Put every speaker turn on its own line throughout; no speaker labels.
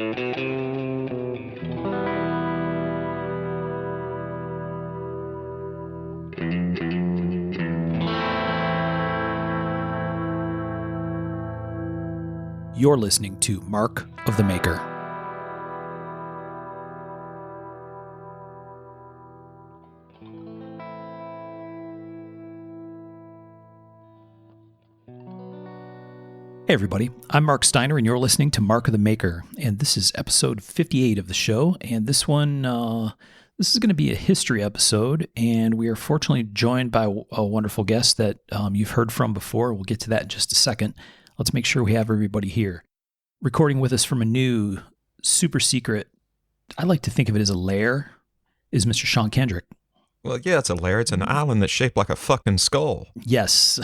You're listening to Mark of the Maker. Hey everybody, I'm Mark Steiner and you're listening to Mark of the Maker, and this is episode 58 of the show, and this is going to be a history episode, and we are fortunately joined by a wonderful guest that you've heard from before. We'll get to that in just a second. Let's make sure we have everybody here. Recording with us from a new, super secret, I like to think of it as a lair, is Mr. Sean Kendrick.
Well, yeah, it's a lair. It's an island that's shaped like a fucking skull.
Yes.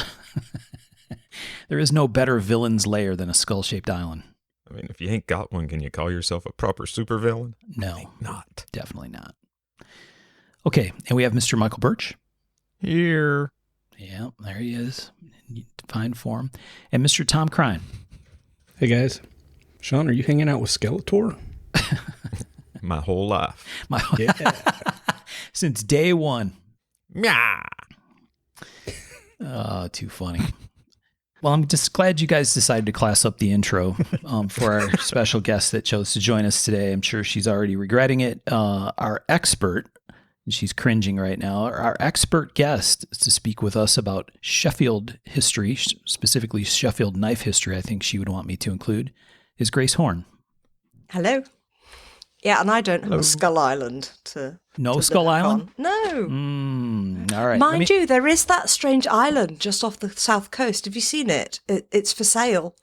There is no better villain's lair than a skull-shaped island.
I mean, if you ain't got one, can you call yourself a proper supervillain?
No.
Not.
Definitely not. Okay, and we have Mr. Michael Birch.
Here.
Yeah, there he is. In fine form. And Mr. Tom Crine.
Hey, guys. Sean, are you hanging out with Skeletor?
My whole life.
Yeah.
Since day one.
Yeah.
Oh, too funny. Well, I'm just glad you guys decided to class up the intro for our special guest that chose to join us today. I'm sure she's already regretting it. Our expert, she's cringing right now, our expert guest to speak with us about Sheffield history, specifically Sheffield knife history, I think she would want me to include, is Grace Horn.
Hello. Yeah, and I don't have a Skull Island to
Skull Island?
On. No.
All right.
Mind you, there is that strange island just off the south coast. Have you seen it? It's for sale.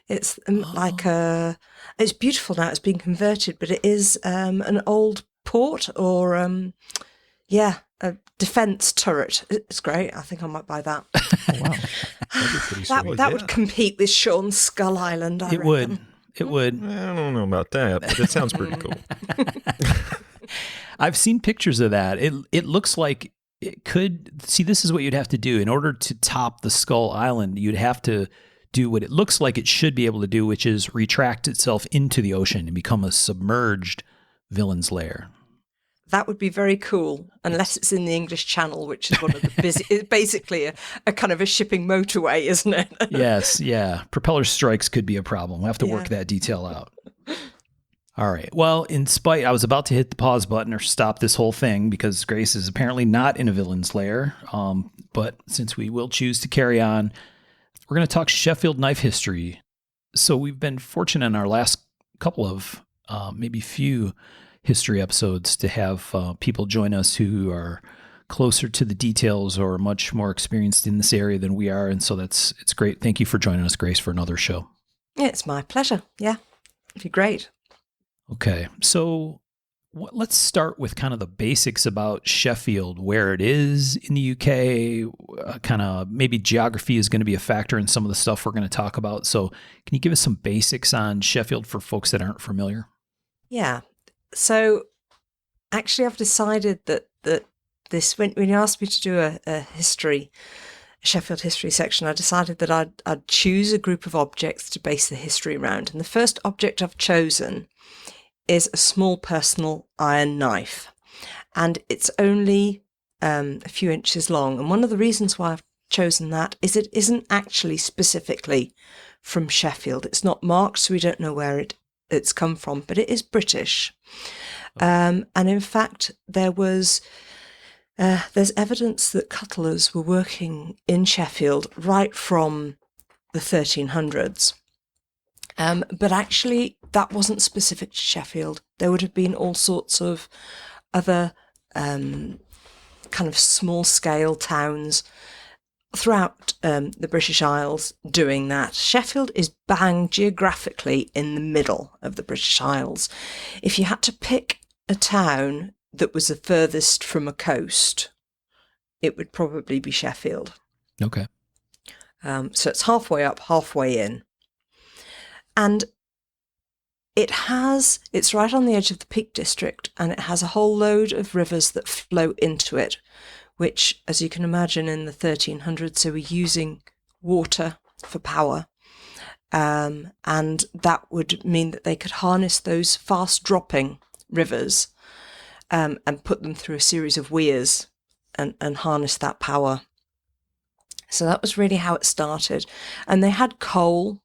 It's it's beautiful now. It's been converted, but it is an old port or a defence turret. It's great. I think I might buy that.
Oh, wow. That'd be pretty sweet.
That would compete with Sean's Skull Island, I reckon.
Would. It would.
I don't know about that, but it sounds pretty cool.
I've seen pictures of that. It looks like it could. See, this is what you'd have to do. In order to top the Skull Island, you'd have to do what it looks like it should be able to do, which is retract itself into the ocean and become a submerged villain's lair.
That would be very cool, unless it's in the English Channel, which is one of the busy. It's basically a kind of a shipping motorway, isn't it?
Yes, yeah. Propeller strikes could be a problem. We'll have to work that detail out. All right. Well, I was about to hit the pause button or stop this whole thing because Grace is apparently not in a villain's lair. But since we will choose to carry on, we're going to talk Sheffield knife history. So we've been fortunate in our last couple of maybe few history episodes to have people join us who are closer to the details or much more experienced in this area than we are. And so it's great. Thank you for joining us, Grace, for another show.
Yeah, it's my pleasure. Yeah, it'd be great.
Okay. So let's start with kind of the basics about Sheffield, where it is in the UK, kind of maybe geography is going to be a factor in some of the stuff we're going to talk about. So can you give us some basics on Sheffield for folks that aren't familiar?
Yeah. So actually I've decided that this, when you asked me to do a Sheffield history section, I decided that I'd choose a group of objects to base the history around. And the first object I've chosen is a small personal iron knife. And it's only a few inches long. And one of the reasons why I've chosen that is it isn't actually specifically from Sheffield. It's not marked, so we don't know where it's come from, but it is British. And in fact, there's evidence that cutlers were working in Sheffield right from the 1300s. But actually, that wasn't specific to Sheffield. There would have been all sorts of other kind of small-scale towns throughout the British Isles doing that. Sheffield is bang geographically in the middle of the British Isles. If you had to pick a town that was the furthest from a coast, it would probably be Sheffield.
Okay.
So it's halfway up, halfway in. And it's right on the edge of the Peak District, and it has a whole load of rivers that flow into it, which, as you can imagine, in the 1300s, they were using water for power. and that would mean that they could harness those fast-dropping rivers and put them through a series of weirs and harness that power. So that was really how it started. And they had coal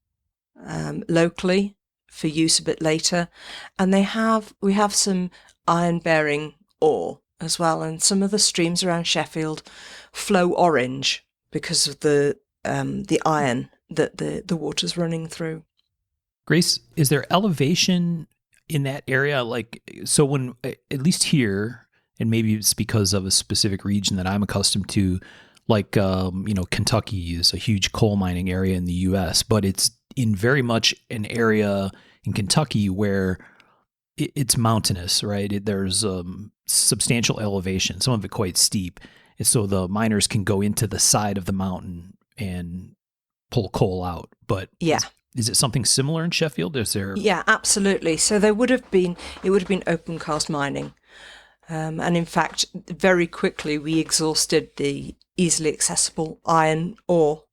locally for use a bit later, and we have some iron-bearing ore as well, and some of the streams around Sheffield flow orange because of the iron that the water's running through.
Grace, is there elevation in that area? Like, so when, at least here, and maybe it's because of a specific region that I'm accustomed to, like, Kentucky is a huge coal mining area in the U.S., but it's in very much an area in Kentucky where it's mountainous, right? There's substantial elevation, some of it quite steep. And so the miners can go into the side of the mountain and pull coal out. But
yeah.
Is it something similar in Sheffield? Is there?
Yeah, absolutely. So it would have been open cast mining. And in fact, very quickly we exhausted the easily accessible iron ore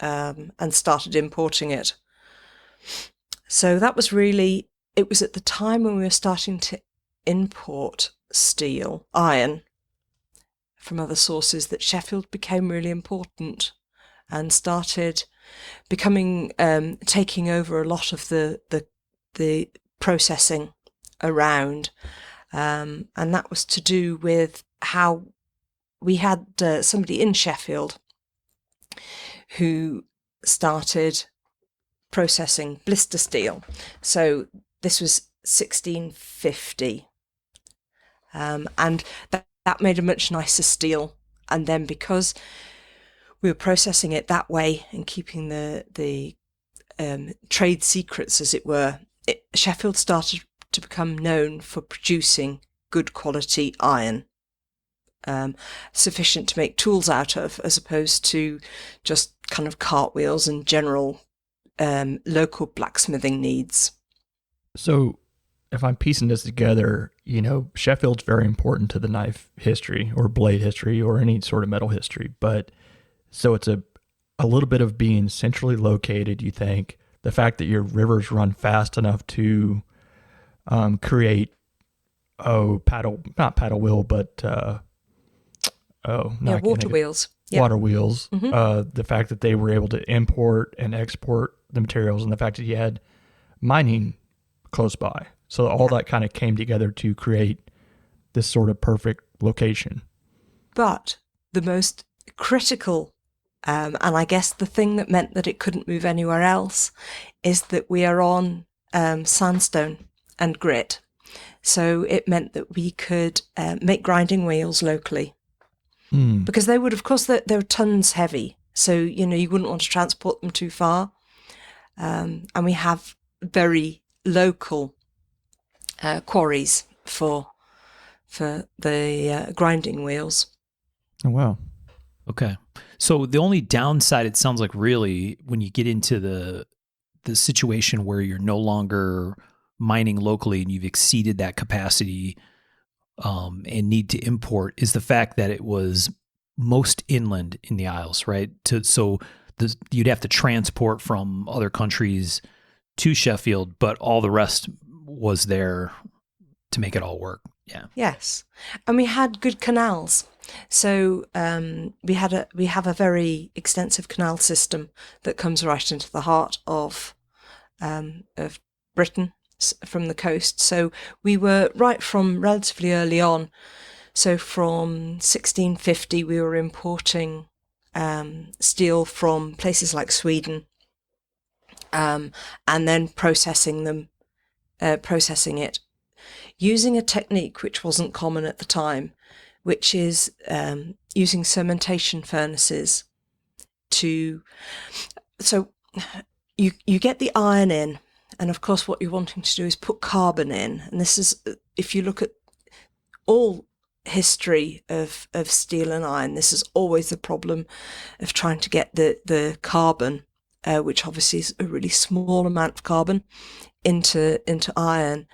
and started importing it. So that was really, it was at the time when we were starting to import iron from other sources, that Sheffield became really important and started becoming, taking over a lot of the processing around. And that was to do with how we had somebody in Sheffield who started processing blister steel. So this was 1650. And that made a much nicer steel. And then because we were processing it that way and keeping the trade secrets, as it were, Sheffield started to become known for producing good quality iron, sufficient to make tools out of, as opposed to just kind of cartwheels and general local blacksmithing needs.
So if I'm piecing this together, Sheffield's very important to the knife history or blade history or any sort of metal history. But so it's a little bit of being centrally located, you think, the fact that your rivers run fast enough to create, not paddle wheel, but,
water wheels. Yeah.
Water wheels. Mm-hmm. The fact that they were able to import and export the materials, and the fact that you had mining close by. So all that kind of came together to create this sort of perfect location.
But the most critical, and I guess the thing that meant that it couldn't move anywhere else, is that we are on sandstone and grit. So it meant that we could make grinding wheels locally. Because they would, of course, they're tons heavy. So, you wouldn't want to transport them too far. And we have very local quarries for the grinding wheels.
Oh, wow.
Okay. So the only downside, it sounds like, really, when you get into the situation where you're no longer mining locally and you've exceeded that capacity and need to import, is the fact that it was most inland in the Isles, right? You'd have to transport from other countries to Sheffield, but all the rest was there to make it all work. Yeah.
Yes, and we had good canals. So we have a very extensive canal system that comes right into the heart of Britain from the coast. So we were right from relatively early on. So from 1650, we were importing steel from places like Sweden, and then processing it using a technique which wasn't common at the time, which is using cementation furnaces so you get the iron in, and of course what you're wanting to do is put carbon in. And this is, if you look at all history of steel and iron, this is always the problem of trying to get the carbon, which obviously is a really small amount of carbon, into iron.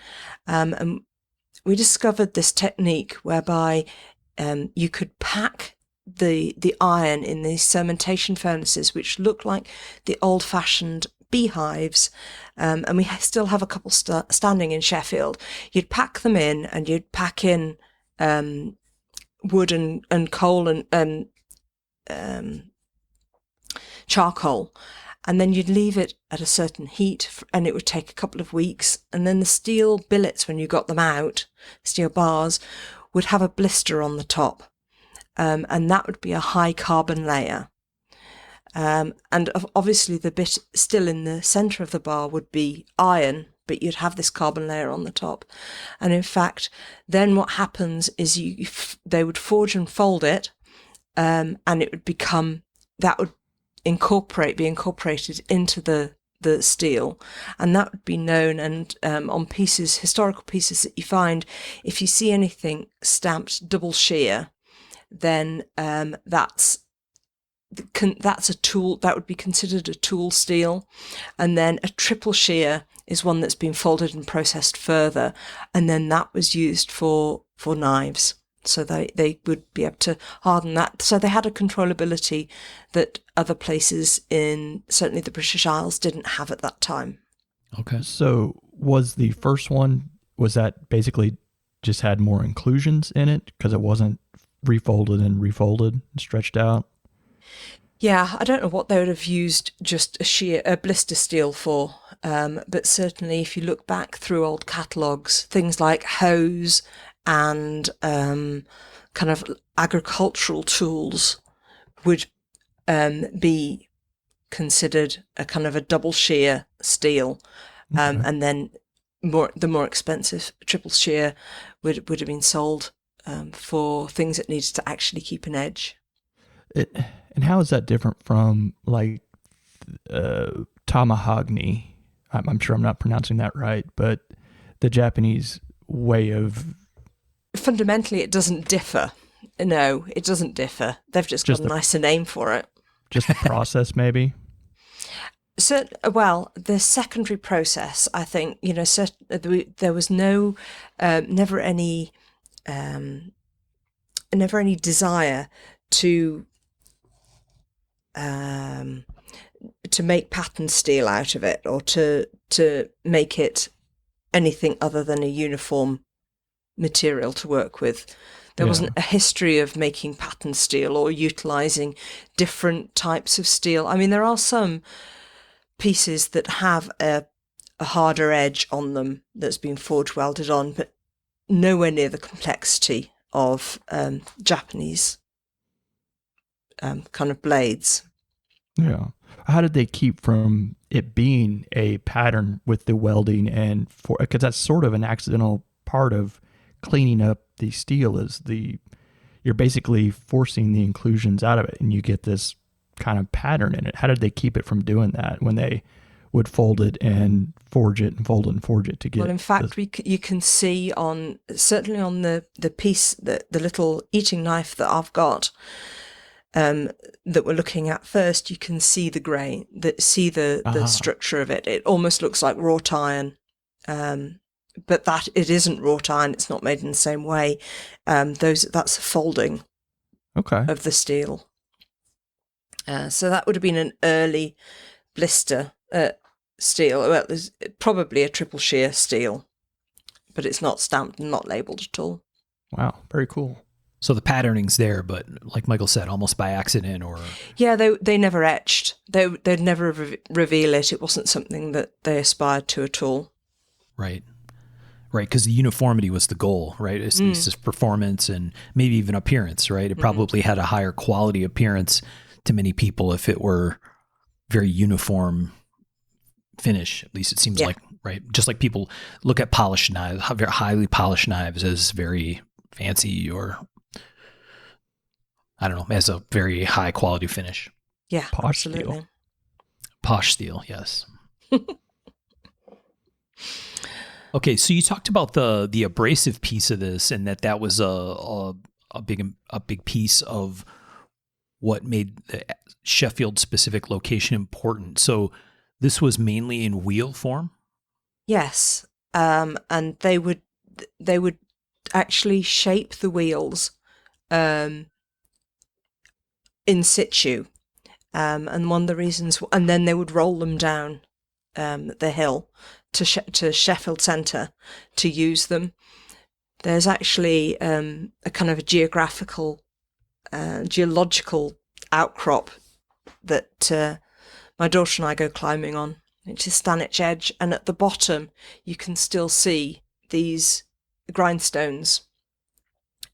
And we discovered this technique whereby you could pack the iron in these cementation furnaces, which look like the old-fashioned beehives, and we still have a couple standing in Sheffield. You'd pack them in, and you'd pack in wood and coal and charcoal, and then you'd leave it at a certain heat, and it would take a couple of weeks, and then the steel billets, when you got them out, steel bars, would have a blister on the top, and that would be a high carbon layer. And obviously the bit still in the centre of the bar would be iron, but you'd have this carbon layer on the top. And in fact, then what happens is they would forge and fold it, and it would that would be incorporated into the steel, and that would be known. And on historical pieces that you find, if you see anything stamped double shear, then that's a tool that would be considered a tool steel. And then a triple shear is one that's been folded and processed further, and then that was used for knives. So they would be able to harden that. So they had a controllability that other places in certainly the British Isles didn't have at that time.
Okay. So was the first one, was that basically just had more inclusions in it because it wasn't refolded and stretched out?
Yeah, I don't know what they would have used just a blister steel for, but certainly if you look back through old catalogues, things like hoes and kind of agricultural tools would be considered a kind of a double shear steel, and then the more expensive triple shear would have been sold for things that needed to actually keep an edge.
And how is that different from like tamahagni? I'm sure I'm not pronouncing that right, but the Japanese way of...
Fundamentally, it doesn't differ. No, it doesn't differ. They've just got a nicer name for it.
Just the process, maybe?
So, well, the secondary process, I think, there was never any desire to make patterned steel out of it, or to make it anything other than a uniform material to work with. There wasn't a history of making patterned steel or utilizing different types of steel. I mean, there are some pieces that have a harder edge on them that's been forge welded on, but nowhere near the complexity of Japanese kind of blades.
Yeah. How did they keep from it being a pattern with the welding, and because that's sort of an accidental part of cleaning up the steel, is you're basically forcing the inclusions out of it and you get this kind of pattern in it. How did they keep it from doing that when they would fold it and forge it and fold it and forge it to get... Well,
in fact, you can see certainly on the piece, the little eating knife that I've got, that we're looking at first, you can see the grain, the structure of it. It almost looks like wrought iron, but that it isn't wrought iron. It's not made in the same way. That's a folding of the steel. So that would have been an early blister steel. Well, it was probably a triple shear steel, but it's not stamped and not labelled at all.
Wow, very cool.
So the patterning's there, but like Michael said, almost by accident, or...
Yeah, they never etched. They'd never reveal it. It wasn't something that they aspired to at all.
Right, because the uniformity was the goal, right? It's just performance and maybe even appearance, right? It probably had a higher quality appearance to many people if it were very uniform finish. At least it seems like, right? Just like people look at polished knives, very highly polished knives as very fancy, or I don't know, as a very high quality finish.
Yeah,
Posh
absolutely.
steel.
Posh steel, yes. Okay, so you talked about the abrasive piece of this, and that was a big piece of what made the Sheffield specific location important. So this was mainly in wheel form?
Yes, and they would actually shape the wheels in situ, and one of the reasons, and then they would roll them down the hill to Sheffield Centre to use them. There's actually a kind of a geological outcrop that my daughter and I go climbing on, which is Stanwich Edge, and at the bottom you can still see these grindstones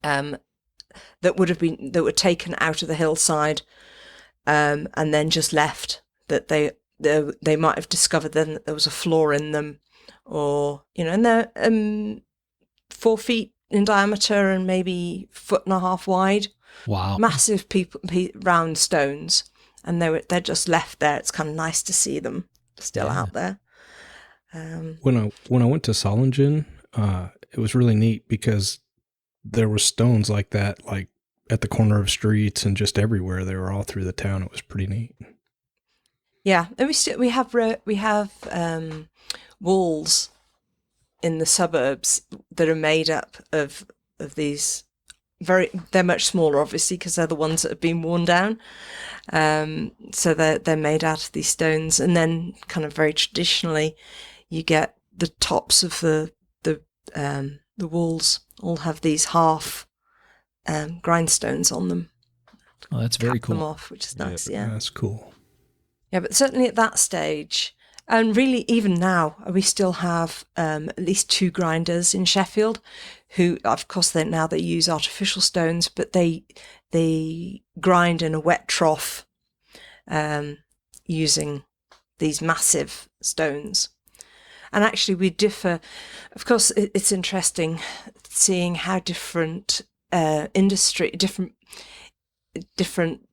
that were taken out of the hillside and then just left. That they might have discovered then that there was a flaw in them, or and they're 4 feet in diameter and maybe 1.5 feet wide.
Wow,
massive round stones, and they're just left there. It's kind of nice to see them still out there.
When I went to Solingen, it was really neat because there were stones like that, like at the corner of streets and just everywhere. They were all through the town. It was pretty neat.
Yeah, and we have walls in the suburbs that are made up of these. They're much smaller, obviously, because they're the ones that have been worn down. So they're made out of these stones, and then kind of very traditionally, you get the tops of the walls all have these half grindstones on them.
Oh, that's very cool.
Them off, which is nice. Yeah,
that's cool.
Yeah, but certainly at that stage, and really even now, we still have at least 2 grinders in Sheffield, who, of course, they use artificial stones, but they grind in a wet trough using these massive stones. And actually, we differ. Of course, it's interesting seeing how different different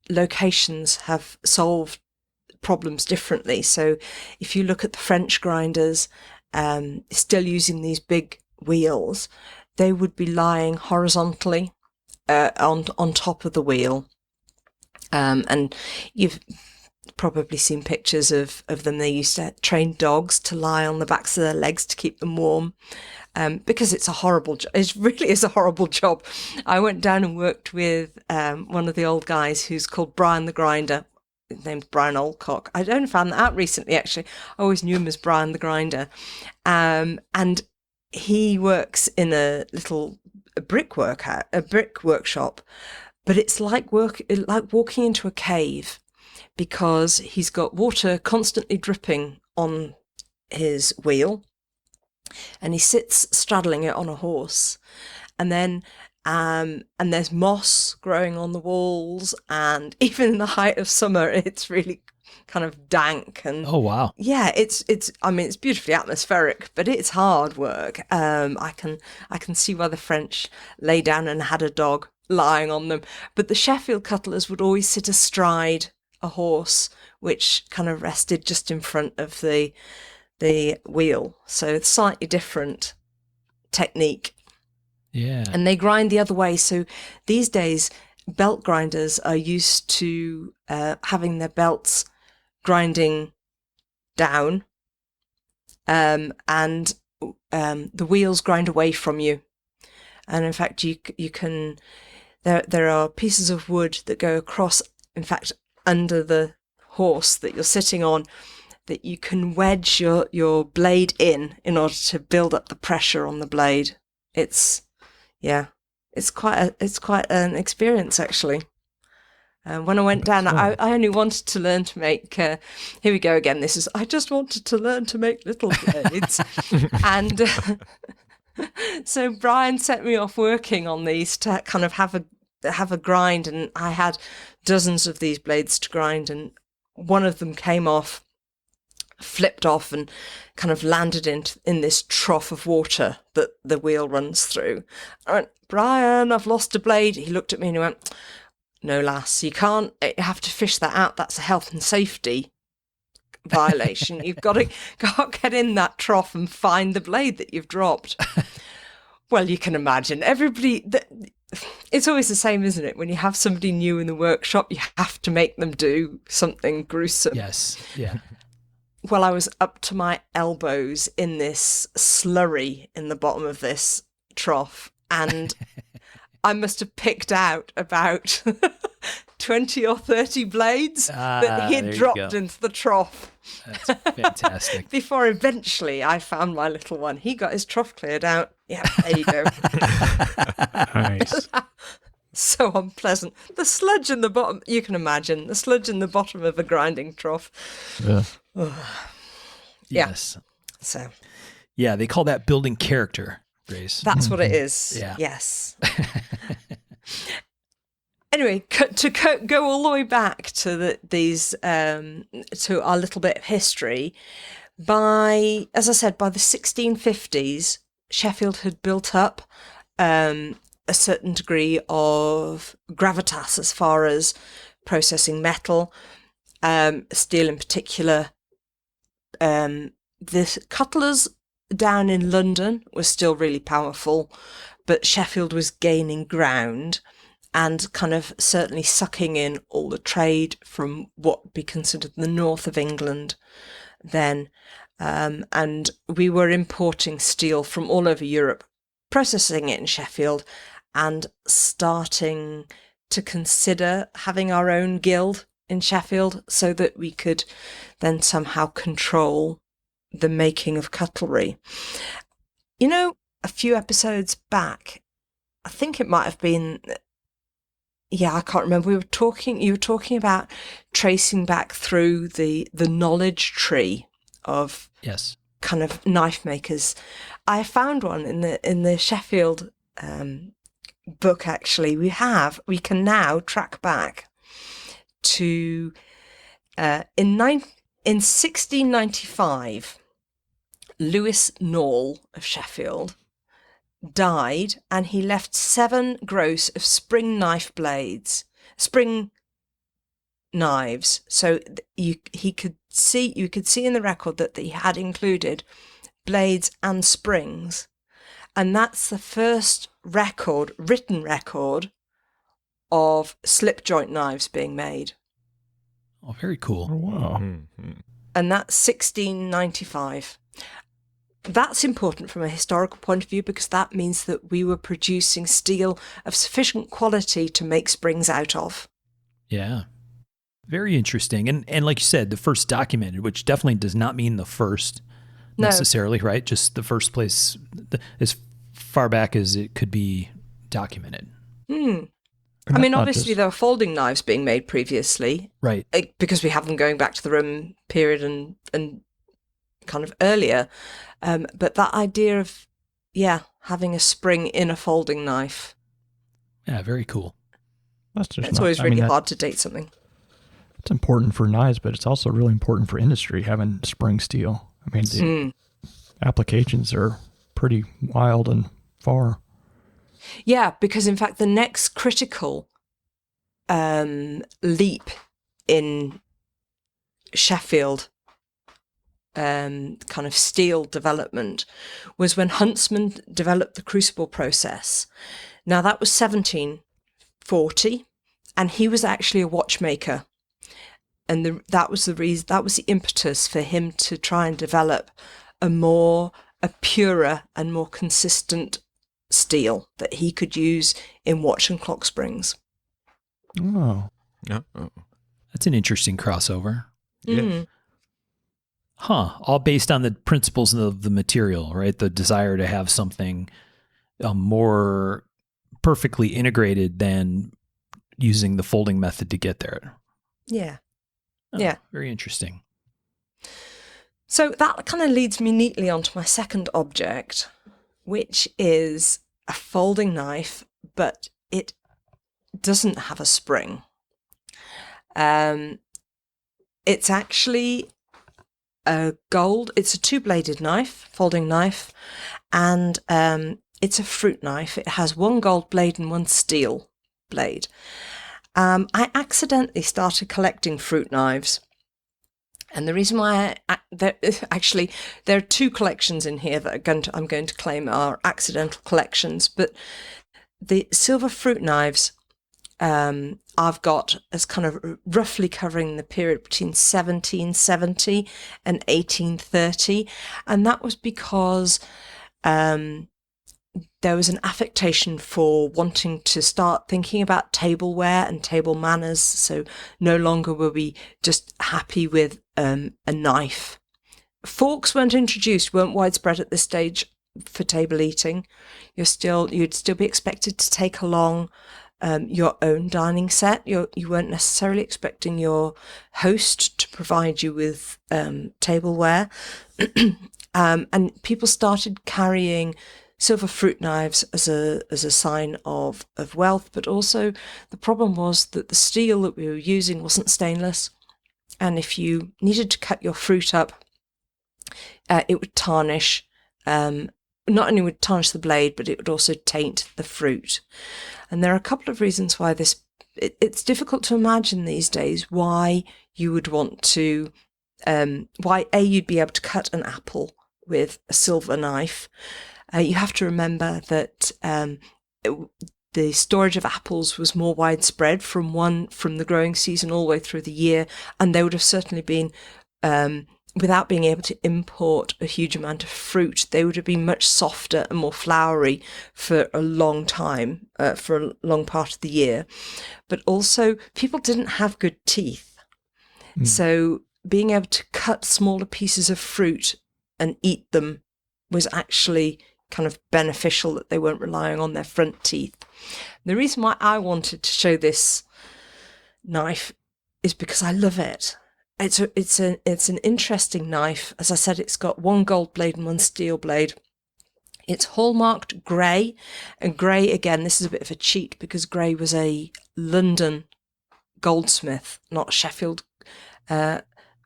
locations have solved problems differently. So if you look at the French grinders, still using these big wheels, they would be lying horizontally on top of the wheel. And you've probably seen pictures of them. They used to train dogs to lie on the backs of their legs to keep them warm, because it's a horrible job. It really is a horrible job. I went down and worked with one of the old guys who's called Brian the Grinder. His name's Brian Oldcock. I only found that out recently, actually. I always knew him as Brian the Grinder. And he works in a brick workshop, but it's like walking into a cave, because he's got water constantly dripping on his wheel, and he sits straddling it on a horse, and then and there's moss growing on the walls, and even in the height of summer, it's really kind of dank. And
oh wow,
yeah, it's beautifully atmospheric, but it's hard work. I can see why the French lay down and had a dog lying on them, but the Sheffield cutlers would always sit astride a horse, which kind of rested just in front of the wheel. So it's slightly different technique.
Yeah.
And they grind the other way. So these days, belt grinders are used to having their belts grinding down, and the wheels grind away from you. And in fact, you can. There are pieces of wood that go across, in fact, under the horse that you're sitting on, that you can wedge your blade in order to build up the pressure on the blade. It's quite an experience, actually. When I went down, I only wanted to learn to make. Here we go again. I just wanted to learn to make little blades, and so Brian set me off working on these to kind of have a grind, and I had dozens of these blades to grind, and one of them came off, flipped off, and kind of landed in this trough of water that the wheel runs through. I went, Brian, I've lost a blade. He looked at me and he went, no, lass, you have to fish that out. That's a health and safety violation. You've got to get in that trough and find the blade that you've dropped. Well, you can imagine it's always the same, isn't it? When you have somebody new in the workshop, you have to make them do something gruesome.
Yes. Yeah.
Well, I was up to my elbows in this slurry in the bottom of this trough, and I must have picked out about 20 or 30 blades that he had dropped into the trough.
That's fantastic.
Before eventually I found my little one. He got his trough cleared out. Yeah, there you go.
Nice.
So unpleasant. The sludge in the bottom, you can imagine, the sludge in the bottom of a grinding trough.
Yeah.
Yes.
So.
Yeah, they call that building character, Grace.
That's what it is.
Yeah.
Yes. Anyway, to go all the way back to to our little bit of history, as I said, by the 1650s, Sheffield had built up a certain degree of gravitas as far as processing metal, steel in particular. The cutlers down in London were still really powerful, but Sheffield was gaining ground and kind of certainly sucking in all the trade from what would be considered the north of England then. And we were importing steel from all over Europe, processing it in Sheffield, and starting to consider having our own guild in Sheffield so that we could then somehow control the making of cutlery. You know, a few episodes back, I think it might have been, I can't remember. You were talking about tracing back through the knowledge tree of kind of knife makers. I found one in the Sheffield book. Actually, we can now track back to in 1695. Lewis Naull of Sheffield died, and he left 7 gross of spring knives. So you could see in the record that he had included blades and springs, and that's the first written record of slip joint knives being made.
Oh, very cool.
Oh, wow.
Mm-hmm.
And that's 1695. That's important from a historical point of view because that means that we were producing steel of sufficient quality to make springs out of.
Yeah. Very interesting. And like you said, the first documented, which definitely does not mean the first necessarily, right? Just the first place, as far back as it could be documented.
I mean, obviously there were folding knives being made previously.
Right.
Because we have them going back to the Roman period and kind of earlier. But that idea of, having a spring in a folding knife.
Yeah, very cool.
It's always really hard to date something.
It's important for knives, but it's also really important for industry, having spring steel. I mean, the applications are pretty wild and far.
Yeah, because in fact, the next critical leap in Sheffield kind of steel development was when Huntsman developed the crucible process. Now, that was 1740, and he was actually a watchmaker. And that was the impetus for him to try and develop a purer and more consistent steel that he could use in watch and clock springs.
Oh.
That's an interesting crossover.
Yeah.
All based on the principles of the material, right? The desire to have something more perfectly integrated than using the folding method to get there.
Yeah.
Very interesting.
So that kind of leads me neatly onto my second object, which is a folding knife, but it doesn't have a spring. It's actually it's a 2-bladed knife, folding knife, and it's a fruit knife. It has 1 gold blade and 1 steel blade. I accidentally started collecting fruit knives. And the reason why there are 2 collections in here that I'm going to claim are accidental collections, but the silver fruit knives I've got as kind of roughly covering the period between 1770 and 1830, and that was because there was an affectation for wanting to start thinking about tableware and table manners. So no longer were we just happy with a knife. Forks weren't widespread at this stage for table eating. You'd still be expected to take along your own dining set. You weren't necessarily expecting your host to provide you with tableware. And people started carrying silver fruit knives as a sign of wealth, but also the problem was that the steel that we were using wasn't stainless, and if you needed to cut your fruit up, it would tarnish. Not only would it tarnish the blade, but it would also taint the fruit. And there are a couple of reasons why it's difficult to imagine these days why you would want to, why you'd be able to cut an apple with a silver knife. You have to remember that the storage of apples was more widespread from the growing season all the way through the year, and they would have certainly been, without being able to import a huge amount of fruit, they would have been much softer and more floury for a long time, for a long part of the year. But also, people didn't have good teeth. So being able to cut smaller pieces of fruit and eat them was actually kind of beneficial, that they weren't relying on their front teeth. The reason why I wanted to show this knife is because I love it. It's an interesting knife. As I said, it's got one gold blade and one steel blade. It's hallmarked grey, and grey, again, this is a bit of a cheat because grey was a London goldsmith, not a Sheffield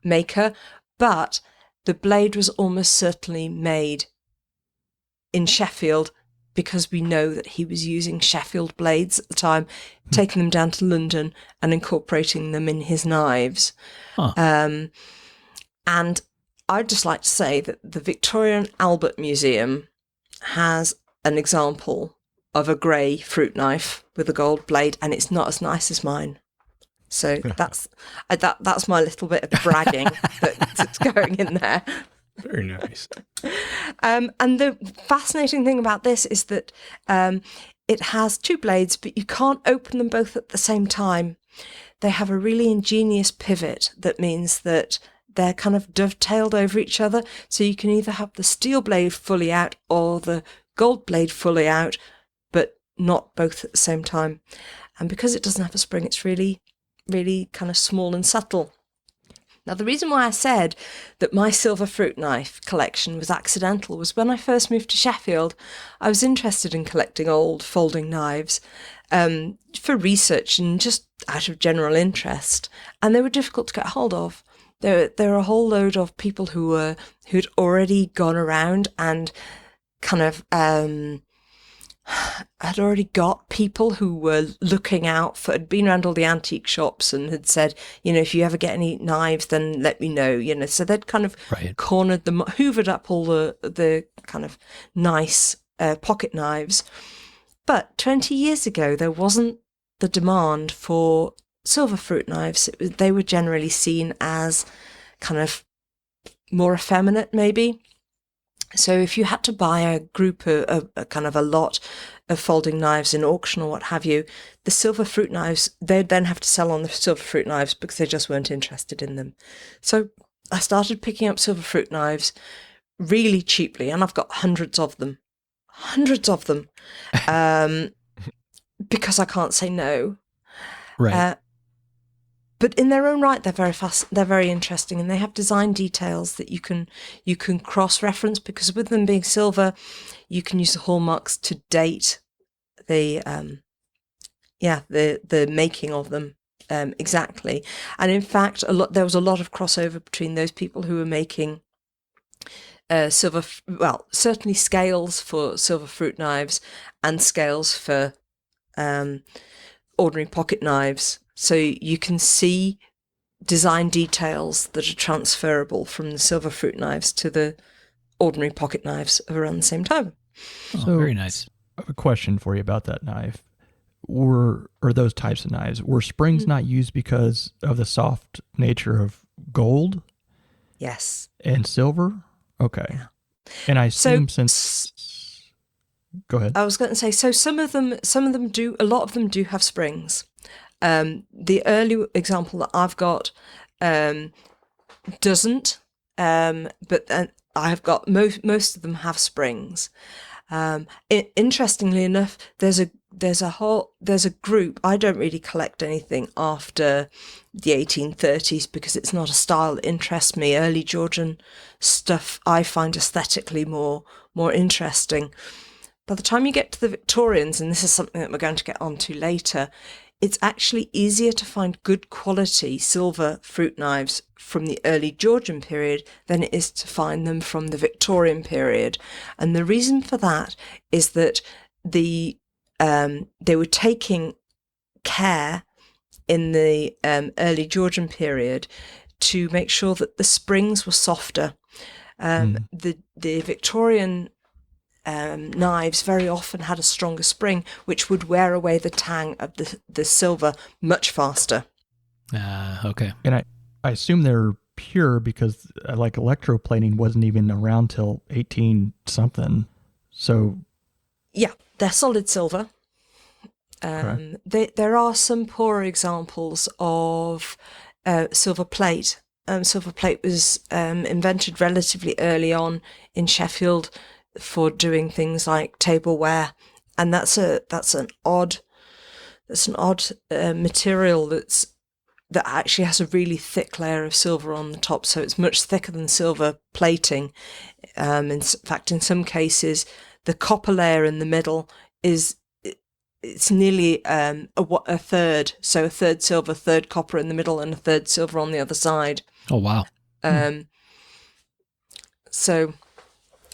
maker, but the blade was almost certainly made in Sheffield because we know that he was using Sheffield blades at the time, taking them down to London and incorporating them in his knives. Huh. And I'd just like to say that the Victoria and Albert Museum has an example of a grey fruit knife with a gold blade, and it's not as nice as mine. So that's my little bit of bragging that's going in there.
Very nice.
And the fascinating thing about this is that it has two blades, but you can't open them both at the same time. They have a really ingenious pivot that means that they're kind of dovetailed over each other. So you can either have the steel blade fully out or the gold blade fully out, but not both at the same time. And because it doesn't have a spring, it's really, really kind of small and subtle. Now, the reason why I said that my silver fruit knife collection was accidental was when I first moved to Sheffield, I was interested in collecting old folding knives for research and just out of general interest, and they were difficult to get hold of. There were a whole load of people who'd already gone around and kind of had already got people who were looking out for, had been around all the antique shops and had said, if you ever get any knives, then let me know, So they'd kind of cornered them, hoovered up all the kind of nice pocket knives. But 20 years ago, there wasn't the demand for silver fruit knives. They were generally seen as kind of more effeminate, maybe. So if you had to buy a group of kind of a lot of folding knives in auction or what have you, the silver fruit knives, they'd then have to sell on the silver fruit knives because they just weren't interested in them. So I started picking up silver fruit knives really cheaply, and I've got hundreds of them, because I can't say no.
Right.
But in their own right, they're very fast. They're very interesting, and they have design details that you can cross-reference, because with them being silver, you can use the hallmarks to date the making of them exactly. And in fact, there was a lot of crossover between those people who were making certainly scales for silver fruit knives and scales for ordinary pocket knives. So you can see design details that are transferable from the silver fruit knives to the ordinary pocket knives of around the same time.
Oh, so, very nice.
I have a question for you about that knife. Or those types of knives. Were springs not used because of the soft nature of gold?
Yes.
And silver? Okay. Yeah. And I assume since... Go ahead.
I was going to say, so a lot of them do have springs. The early example that I've got doesn't, but I've got most of them have springs. Interestingly enough, there's a group. I don't really collect anything after the 1830s because it's not a style that interests me. Early Georgian stuff I find aesthetically more interesting. By the time you get to the Victorians, and this is something that we're going to get onto later, it's actually easier to find good quality silver fruit knives from the early Georgian period than it is to find them from the Victorian period. And the reason for that is that they were taking care in the early Georgian period to make sure that the springs were softer. The Victorian knives very often had a stronger spring, which would wear away the tang of the silver much faster.
Okay.
And I assume they're pure because like electroplating wasn't even around till 18 something. So
yeah, they're solid silver. There are some poorer examples of silver plate. Silver plate was invented relatively early on in Sheffield for doing things like tableware, and that's an odd material that actually has a really thick layer of silver on the top, so it's much thicker than silver plating. In fact, in some cases, the copper layer in the middle it's nearly a third, so a third silver, third copper in the middle, and a third silver on the other side.
Oh wow!
So.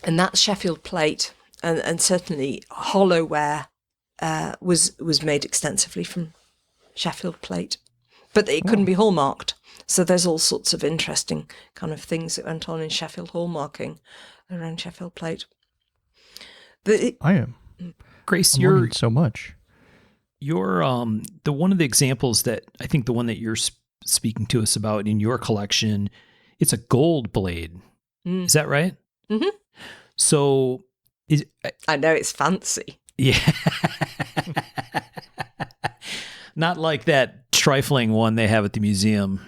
And that's Sheffield plate, and certainly hollowware was made extensively from Sheffield plate, but it couldn't be hallmarked. So there's all sorts of interesting kind of things that went on in Sheffield hallmarking around Sheffield plate.
I am
Grace,
you're so much.
You're the one of the examples that I think the one that you're speaking to us about in your collection, it's a gold blade. Is that right?
Mm-hmm.
So,
I know it's fancy.
Yeah. Not like that trifling one they have at the museum.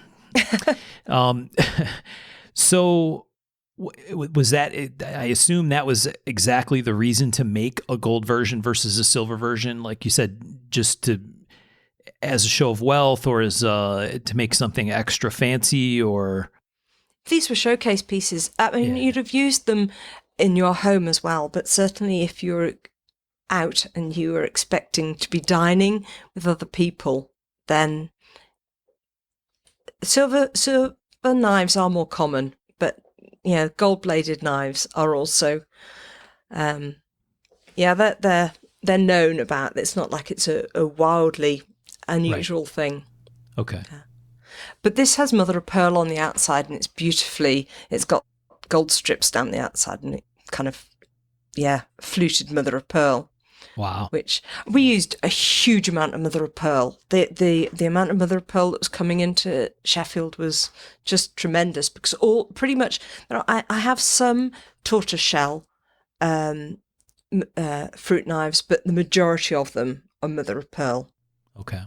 So was that, I assume that was exactly the reason to make a gold version versus a silver version, like you said, just as a show of wealth, or as to make something extra fancy, or?
These were showcase pieces. I mean, you'd have used them in your home as well, but certainly if you're out and you were expecting to be dining with other people, then silver knives are more common, but gold-bladed knives are also they're known about. It's not like it's a wildly unusual thing.
Okay.
But this has mother of pearl on the outside, and it's got gold strips down the outside, and it kind of fluted mother of pearl.
Wow.
Which we used a huge amount of mother of pearl. The amount of mother of pearl that was coming into Sheffield was just tremendous, because pretty much I have some tortoiseshell fruit knives, but the majority of them are mother of pearl.
Okay.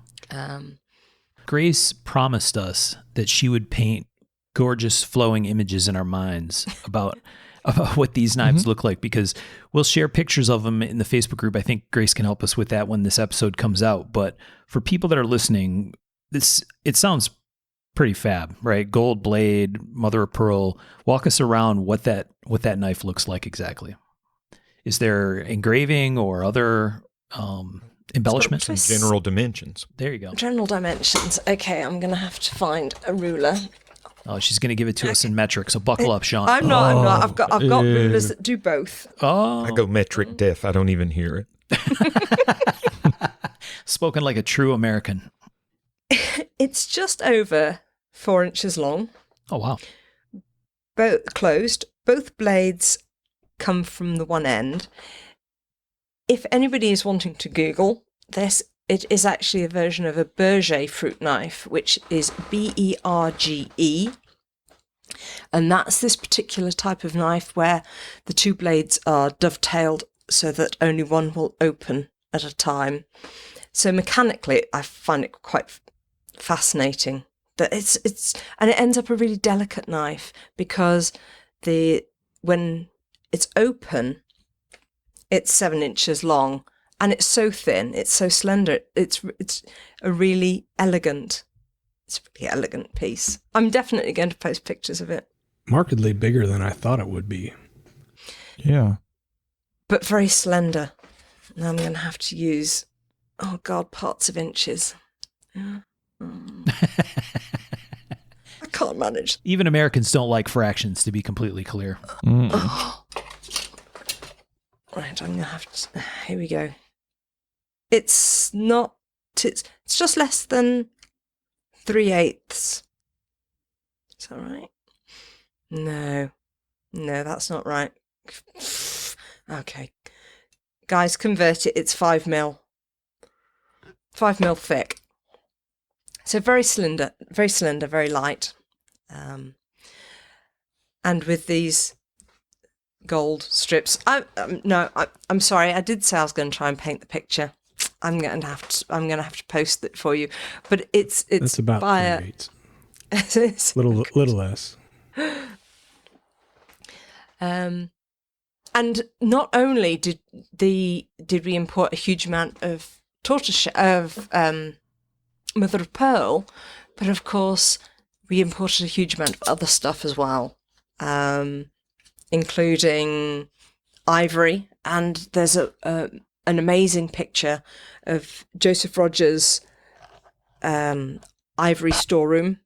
Grace promised us that she would paint gorgeous flowing images in our minds about what these knives look like, because we'll share pictures of them in the Facebook group. I think Grace can help us with that when this episode comes out. But for people that are listening, it sounds pretty fab, right? Gold blade, mother of pearl. Walk us around what that knife looks like exactly. Is there engraving or other embellishments?
Some general dimensions.
There you go.
General dimensions. Okay, I'm going to have to find a ruler.
Oh, she's going to give it to us in metric, so buckle up, Sean.
I'm not. I've got rulers that do both.
Oh,
I go metric def. I don't even hear
it. Spoken like a true American.
It's just over 4 inches long.
Oh, wow.
Both closed. Both blades come from the one end. If anybody is wanting to Google this, it is actually a version of a Berger fruit knife, which is Berge. And that's this particular type of knife where the two blades are dovetailed so that only one will open at a time. So mechanically, I find it quite fascinating that and it ends up a really delicate knife, because when it's open, it's 7 inches long, and it's so thin, it's so slender. It's a really elegant. It's a really elegant piece. I'm definitely going to post pictures of it.
Markedly bigger than I thought it would be.
Yeah.
But very slender. Now I'm going to have to use, oh God, parts of inches. Yeah. I can't manage.
Even Americans don't like fractions, to be completely clear.
Oh. Right, I'm going to have to, here we go. It's not, it's just less than 3/8. Is that right? No, that's not right. Okay. Guys, convert it. It's 5 mil. 5 mil thick. So very slender, very light. And with these gold strips, I'm sorry. I did say I was going to try and paint the picture. I'm going to have to post it for you, but it's
about
by
3/8. little less.
And not only did we import a huge amount of mother of pearl, but of course we imported a huge amount of other stuff as well, including ivory. And there's an amazing picture of Joseph Rogers' ivory storeroom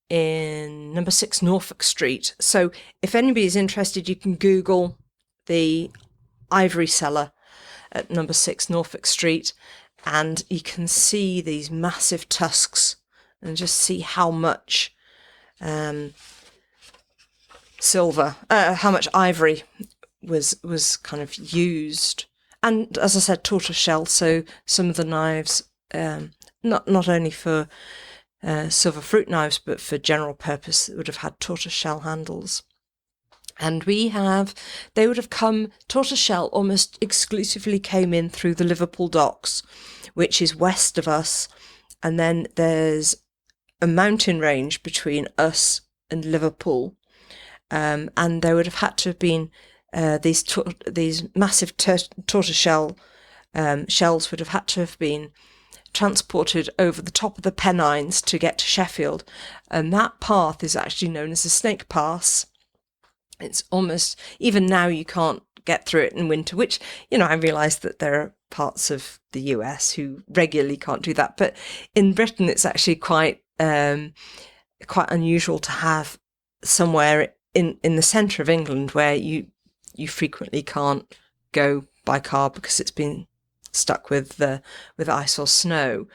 in number 6 Norfolk Street. So if anybody is interested, you can Google the ivory cellar at number 6 Norfolk Street, and you can see these massive tusks and just see how much silver, how much ivory was kind of used. And as I said, tortoise shell. So some of the knives, not only for silver fruit knives, but for general purpose, would have had tortoise shell handles. And they would have come, tortoise shell almost exclusively came in through the Liverpool docks, which is west of us. And then there's a mountain range between us and Liverpool. And there would have had to have been these massive tortoise shell shells would have had to have been transported over the top of the Pennines to get to Sheffield. And that path is actually known as the Snake Pass. It's almost, even now you can't get through it in winter, which, I realise that there are parts of the US who regularly can't do that. But in Britain, it's actually quite unusual to have somewhere in the centre of England where you frequently can't go by car because it's been stuck with ice or snow.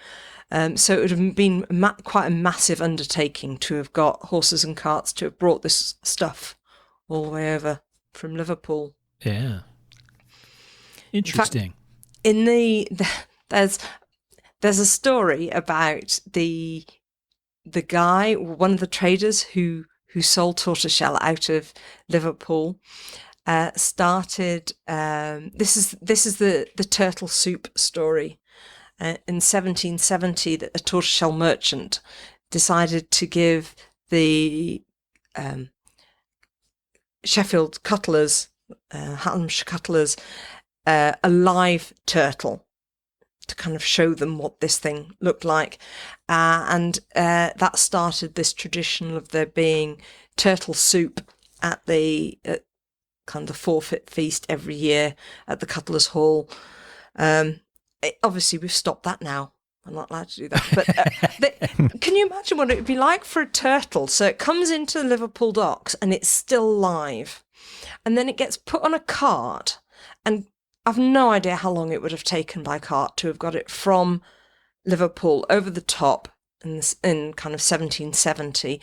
So it would have been quite a massive undertaking to have got horses and carts to have brought this stuff all the way over from Liverpool.
Yeah. Interesting.
In fact, there's a story about the guy, one of the traders who sold tortoiseshell out of Liverpool. Started this is the turtle soup story. In 1770, a tortoiseshell merchant decided to give the Sheffield cutlers, Hampshire cutlers, a live turtle to kind of show them what this thing looked like, and that started this tradition of there being turtle soup at the kind of the forfeit feast every year at the Cutler's Hall. Obviously, we've stopped that now. I'm not allowed to do that. But can you imagine what it would be like for a turtle? So it comes into the Liverpool docks and it's still live. And then it gets put on a cart. And I've no idea how long it would have taken by cart to have got it from Liverpool over the top in kind of 1770.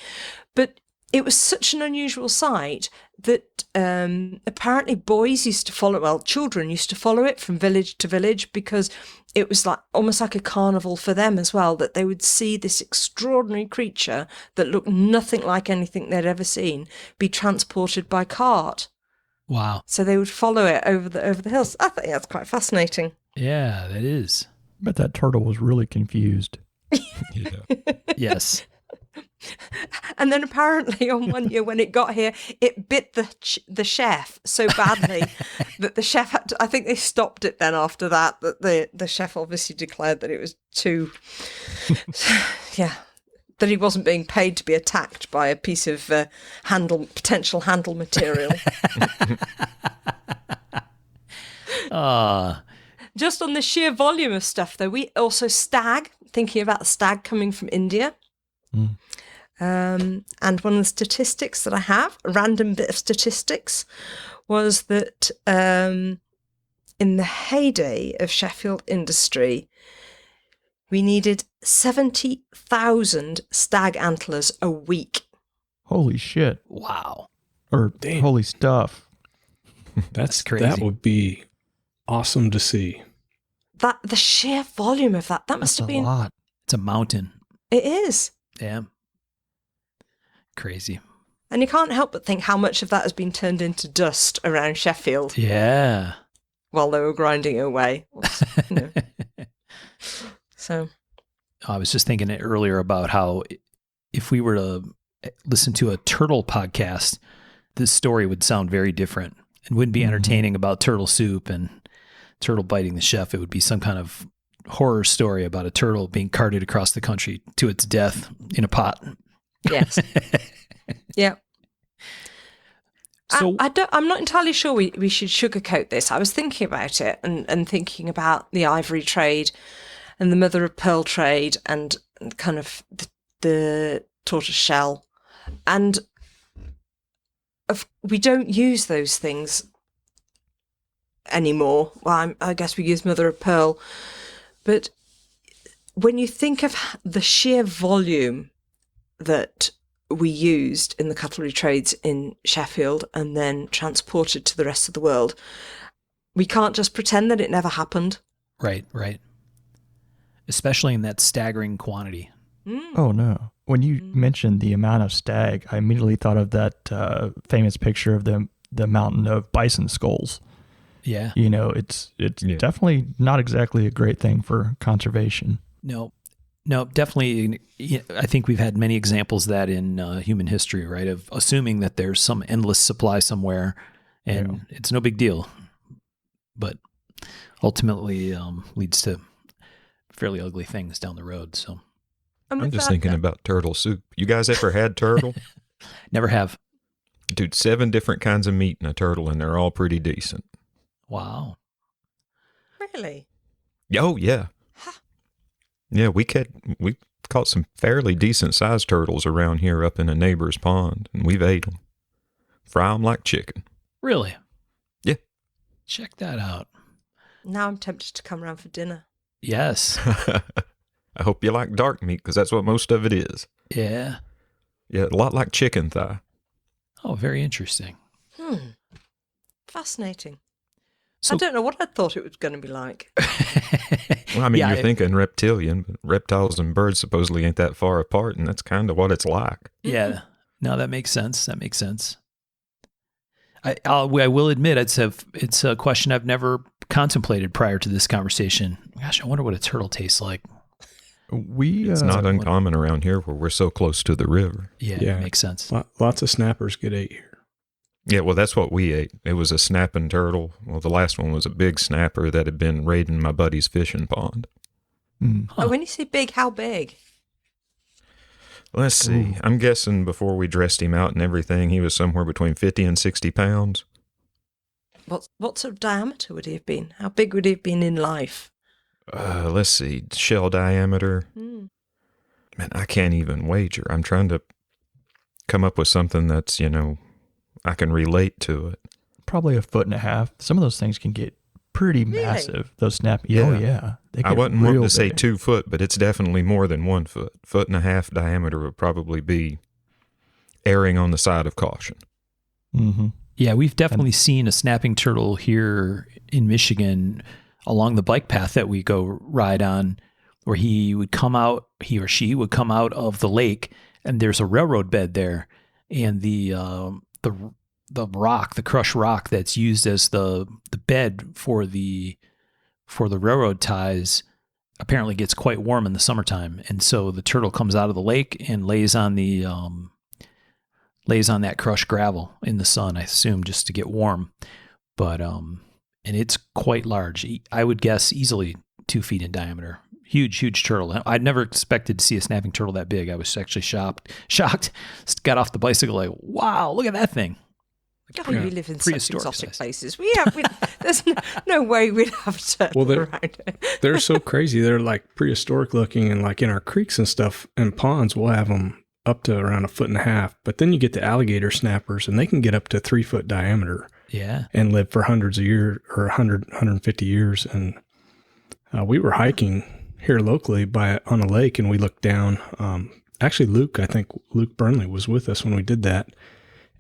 But it was such an unusual sight that apparently children used to follow it from village to village, because it was almost like a carnival for them as well, that they would see this extraordinary creature that looked nothing like anything they'd ever seen be transported by cart.
Wow.
So they would follow it over the hills. I think that's quite fascinating.
Yeah, that is.
But that turtle was really confused.
Yeah.
Yes.
And then apparently on one year when it got here, it bit the chef so badly that the chef had to, I think they stopped it then after that the chef obviously declared that it was too, yeah, that he wasn't being paid to be attacked by a piece of potential handle material. Just on the sheer volume of stuff, though, we also thinking about stag coming from India.
Mm.
And one of the statistics that I have, a random bit of statistics, was that in the heyday of Sheffield industry, we needed 70,000 stag antlers a week.
Holy shit.
Wow.
Or
Damn.
holy stuff.
That's
crazy.
That would be awesome to see.
The sheer volume of that must
That's
have
a
been.
lot.
It's a mountain.
It is.
Yeah. Crazy.
And you can't help but think how much of that has been turned into dust around Sheffield
Yeah.
while they were grinding it away. You know. So
I was just thinking earlier about how if we were to listen to a turtle podcast, this story would sound very different. It wouldn't be entertaining about turtle soup and turtle biting the chef. It would be some kind of horror story about a turtle being carted across the country to its death in a pot.
yes. Yeah.
So
I'm not entirely sure we should sugarcoat this. I was thinking about it and thinking about the ivory trade and the mother of pearl trade and kind of the tortoise shell. And we don't use those things anymore. Well, I guess we use mother of pearl. But when you think of the sheer volume that we used in the cutlery trades in Sheffield and then transported to the rest of the world, we can't just pretend that it never happened.
Right. Especially in that staggering quantity.
Oh, no. When you mentioned the amount of stag, I immediately thought of that famous picture of the mountain of bison skulls.
Yeah.
You know, it's definitely not exactly a great thing for conservation.
No, definitely. I think we've had many examples of that in human history, right? Of assuming that there's some endless supply somewhere and it's no big deal, but ultimately leads to fairly ugly things down the road. So
I'm just thinking about turtle soup. You guys ever had turtle?
never have.
Dude, 7 different kinds of meat in a turtle, and they're all pretty decent.
Wow.
Really?
Oh, yeah. Yeah, we caught some fairly decent sized turtles around here up in a neighbor's pond, and we've ate them. Fry them like chicken.
Really?
Yeah.
Check that out.
Now I'm tempted to come around for dinner.
Yes.
I hope you like dark meat, because that's what most of it is.
Yeah.
Yeah, a lot like chicken thigh.
Oh, very interesting.
Fascinating.
So,
I don't know what I thought it was going to be like.
Well, I mean,
Yeah,
you're thinking reptilian, but reptiles and birds supposedly ain't that far apart, and that's kind of what it's like.
Yeah. No, that makes sense. I will admit it's a question I've never contemplated prior to this conversation. Gosh, I wonder what a turtle tastes like.
It's not uncommon around here where we're so close to the river.
Yeah,
Yeah.
It makes sense.
Lots of snappers get ate here.
Yeah, well, that's what we ate. It was a snapping turtle. Well, the last one was a big snapper that had been raiding my buddy's fishing pond.
Oh, when you say big, how big?
Let's see. I'm guessing before we dressed him out and everything, he was somewhere between 50 and 60 pounds.
What sort of diameter would he have been? How big would he have been in life?
Let's see. Shell diameter. Man, I can't even wager. I'm trying to come up with something that's, I can relate to it.
Probably 1.5 feet. Some of those things can get pretty massive. Those snap.
Yeah.
Oh, yeah. They
I
get
wasn't wanting
real
to say
big.
2 foot, but it's definitely more than 1 foot. 1.5 foot diameter would probably be erring on the side of caution.
Mm-hmm.
Yeah, we've definitely seen a snapping turtle here in Michigan along the bike path that we go ride on, where he or she would come out of the lake, and there's a railroad bed there, and the rock, the crushed rock that's used as the bed for the railroad ties apparently gets quite warm in the summertime, and so the turtle comes out of the lake and lays on that crushed gravel in the sun, I assume, just to get warm. But and it's quite large. I would guess easily 2 feet in diameter. Huge turtle. I'd never expected to see a snapping turtle that big. I was actually shocked. Got off the bicycle like, wow, look at that thing.
We live in such exotic places. There's no way we'd have a turtle around it.
They're so crazy. They're like prehistoric looking, and like in our creeks and stuff and ponds, we'll have them up to around 1.5 feet. But then you get the alligator snappers, and they can get up to 3 foot diameter.
Yeah. And
live for hundreds of years, or 150 years. And we were hiking here locally on a lake, and we looked down. Actually, I think Luke Burnley was with us when we did that.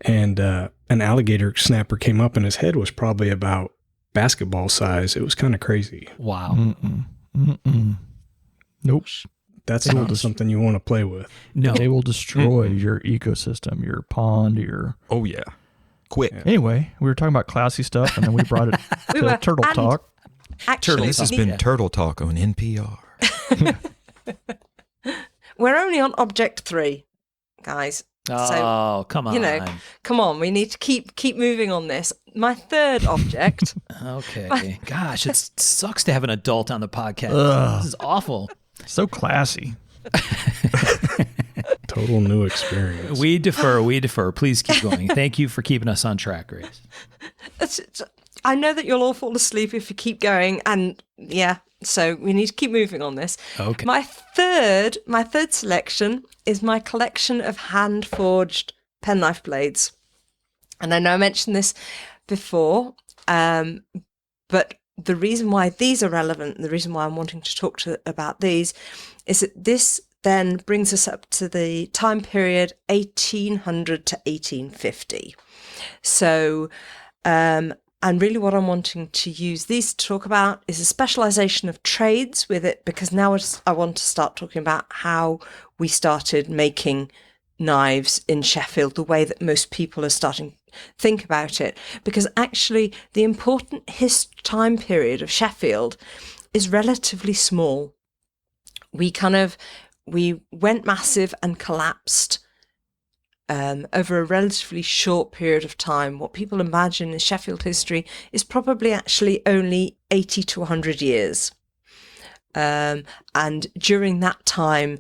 And an alligator snapper came up, and his head was probably about basketball size. It was kind of crazy.
Wow.
Nope.
That's not something you want to play with.
No.
They will destroy your ecosystem, your pond, your...
Oh, yeah. Quick.
Yeah. Anyway, we were talking about classy stuff, and then we brought it to Turtle Talk.
Actually,
this has been Turtle Talk on NPR.
We're only on object 3, guys.
Oh, come on.
Come on. We need to keep moving on this. My third object.
Okay. Gosh, it sucks to have an adult on the podcast. This is awful.
So classy.
Total new experience.
We defer. Please keep going. Thank you for keeping us on track, Grace.
I know that you'll all fall asleep if you keep going, and so we need to keep moving on this.
Okay.
My third selection is my collection of hand-forged penknife blades. And I know I mentioned this before, but the reason why these are relevant, the reason why I'm wanting to talk about these, is that this then brings us up to the time period 1800 to 1850. So, and really what I'm wanting to use these to talk about is a specialization of trades with it, because now I want to start talking about how we started making knives in Sheffield, the way that most people are starting to think about it. Because actually the important time period of Sheffield is relatively small. We went massive and collapsed over a relatively short period of time. What people imagine in Sheffield history is probably actually only 80 to 100 years. And during that time,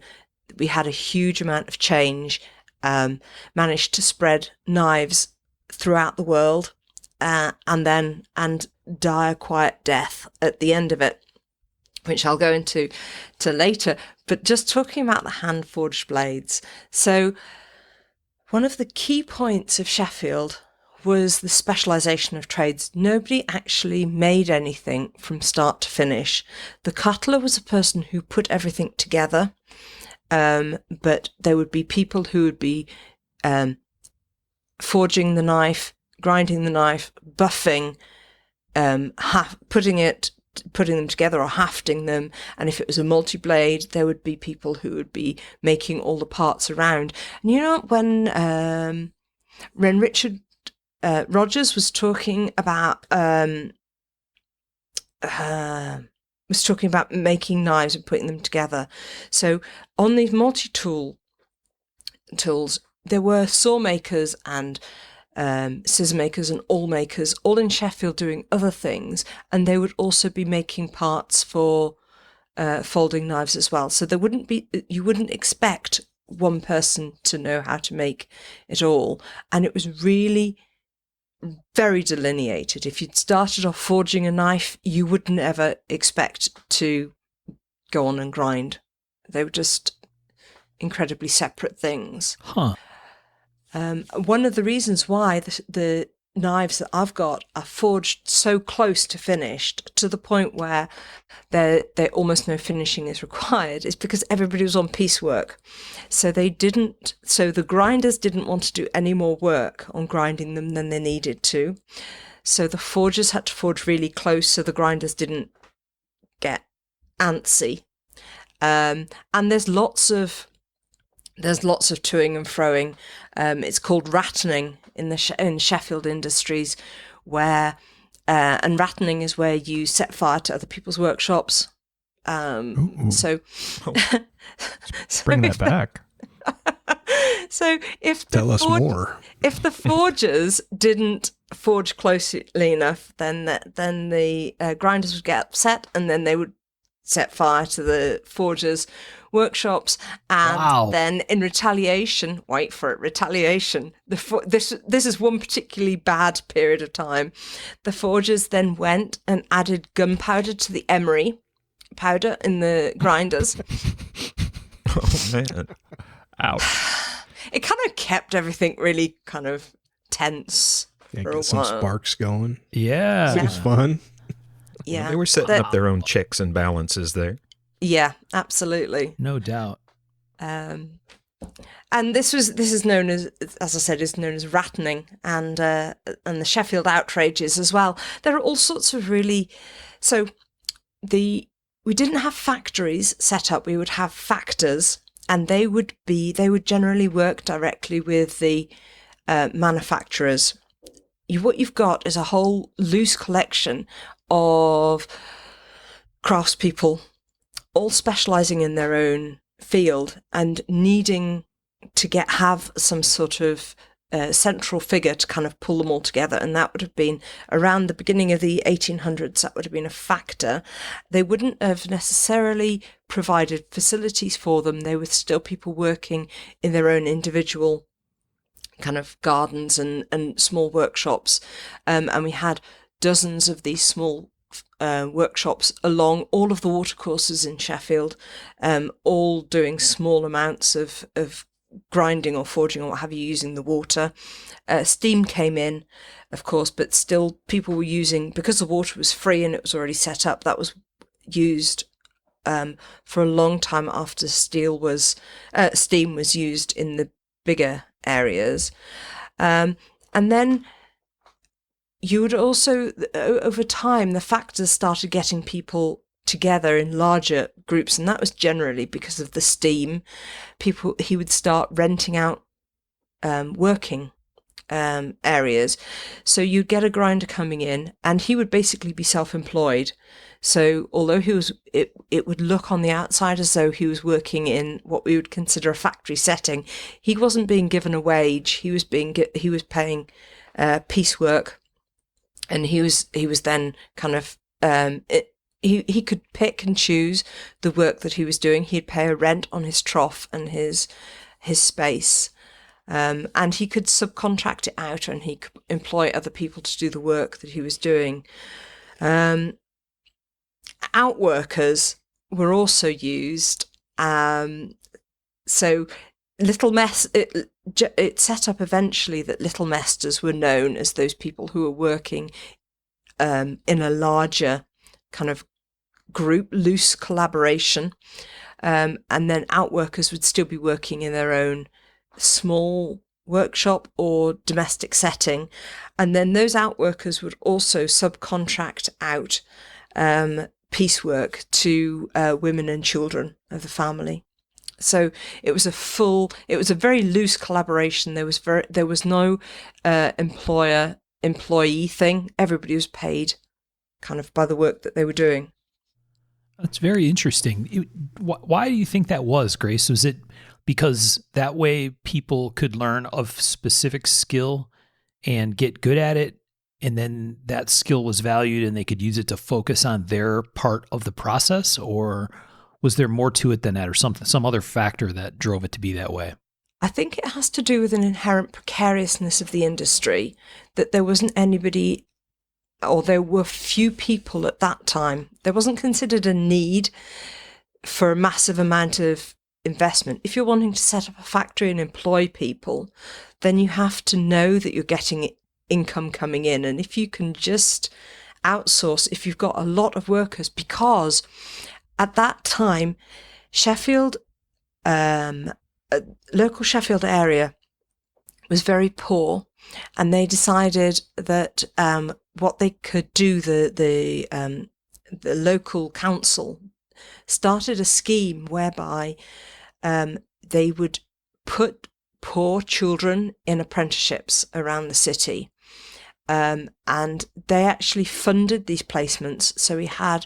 we had a huge amount of change, managed to spread knives throughout the world, and die a quiet death at the end of it, which I'll go into later. But just talking about the hand-forged blades. So one of the key points of Sheffield was the specialization of trades. Nobody actually made anything from start to finish. The cutler was a person who put everything together, but there would be people who would be forging the knife, grinding the knife, buffing, putting them together or hafting them. And if it was a multi-blade, there would be people who would be making all the parts around. And you know, when Richard Rogers was talking about making knives and putting them together. So on these multi-tool tools, there were saw makers and scissor makers and awl makers, all in Sheffield doing other things, and they would also be making parts for folding knives as well. So you wouldn't expect one person to know how to make it all, and it was really very delineated. If you'd started off forging a knife, you wouldn't ever expect to go on and grind. They were just incredibly separate things.
Huh.
One of the reasons why the knives that I've got are forged so close to finished, to the point where they're almost no finishing is required, is because everybody was on piecework. So the grinders didn't want to do any more work on grinding them than they needed to. So the forgers had to forge really close so the grinders didn't get antsy. And there's lots of there's lots of toing and froing. It's called rattening in Sheffield industries, where and rattening is where you set fire to other people's workshops. So
bring that back.
So
tell us more.
If the forgers didn't forge closely enough, then the grinders would get upset, and then they would set fire to the forgers' workshops, and then in retaliation, wait for it, retaliation. This is one particularly bad period of time. The forgers then went and added gunpowder to the emery powder in the grinders.
Oh man!
Ouch!
It kind of kept everything really kind of tense for a while.
Some sparks going.
Yeah,
it was fun.
Yeah,
they were setting up their own checks and balances there. Yeah,
absolutely,
no doubt.
And this is known as I said, is known as rattening, and the Sheffield outrages as well. There are all sorts of we didn't have factories set up. We would have factors, and they would generally work directly with the manufacturers. What you've got is a whole loose collection of craftspeople, all specialising in their own field and needing to have some sort of central figure to kind of pull them all together. And that would have been around the beginning of the 1800s. That would have been a factor. They wouldn't have necessarily provided facilities for them. They were still people working in their own individual kind of gardens and small workshops. And we had dozens of these small workshops along all of the watercourses in Sheffield, all doing small amounts of grinding or forging or what have you, using the water. Steam came in, of course, but still people were using, because the water was free and it was already set up, that was used for a long time after steam was used in the bigger areas. And then you would also, over time, the factors started getting people together in larger groups, and that was generally because of the steam. He would start renting out working areas. So you'd get a grinder coming in, and he would basically be self-employed. So although it would look on the outside as though he was working in what we would consider a factory setting, he wasn't being given a wage. He was paying piecework. And he was then kind of he could pick and choose the work that he was doing. He'd pay a rent on his trough and his space, and he could subcontract it out, and he could employ other people to do the work that he was doing. Outworkers were also used. So it set up eventually that little mesters were known as those people who were working in a larger kind of group, loose collaboration, and then outworkers would still be working in their own small workshop or domestic setting, and then those outworkers would also subcontract out piecework to women and children of the family. So it was a very loose collaboration. There was no employer-employee thing. Everybody was paid kind of by the work that they were doing.
That's very interesting. Why do you think that was, Grace? Was it because that way people could learn of specific skill and get good at it, and then that skill was valued and they could use it to focus on their part of the process? Or was there more to it than that, or some other factor that drove it to be that way?
I think it has to do with an inherent precariousness of the industry, that there wasn't anybody, or there were few people at that time. There wasn't considered a need for a massive amount of investment. If you're wanting to set up a factory and employ people, then you have to know that you're getting income coming in. And if you can just outsource, if you've got a lot of workers, because at that time, Sheffield, local Sheffield area was very poor, and they decided that what they could do, the local council started a scheme whereby they would put poor children in apprenticeships around the city. And they actually funded these placements. So we had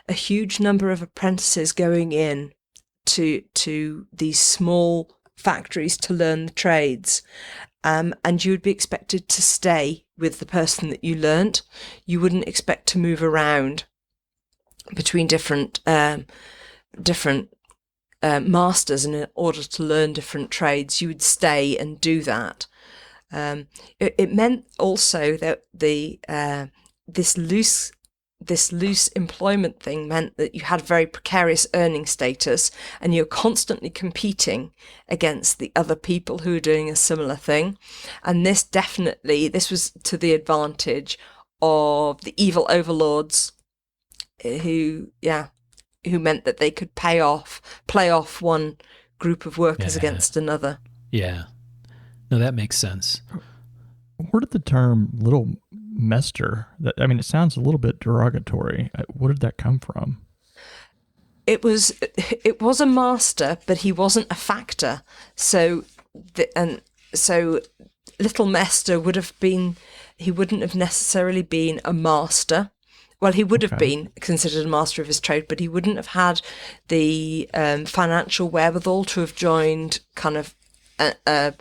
a huge number of apprentices going in to these small factories to learn the trades. And you would be expected to stay with the person that you learnt. You wouldn't expect to move around between different masters in order to learn different trades. You would stay and do that. It meant also that this loose employment thing meant that you had very precarious earning status, and you're constantly competing against the other people who are doing a similar thing. And this was to the advantage of the evil overlords, who meant that they could play off one group of workers against another.
Yeah. No, that makes sense.
Where did the term little mester, it sounds a little bit derogatory. Where did that come from?
It was a master, but he wasn't a factor. So little mester he wouldn't have necessarily been a master. Well, he would have been considered a master of his trade, but he wouldn't have had the financial wherewithal to have joined kind of a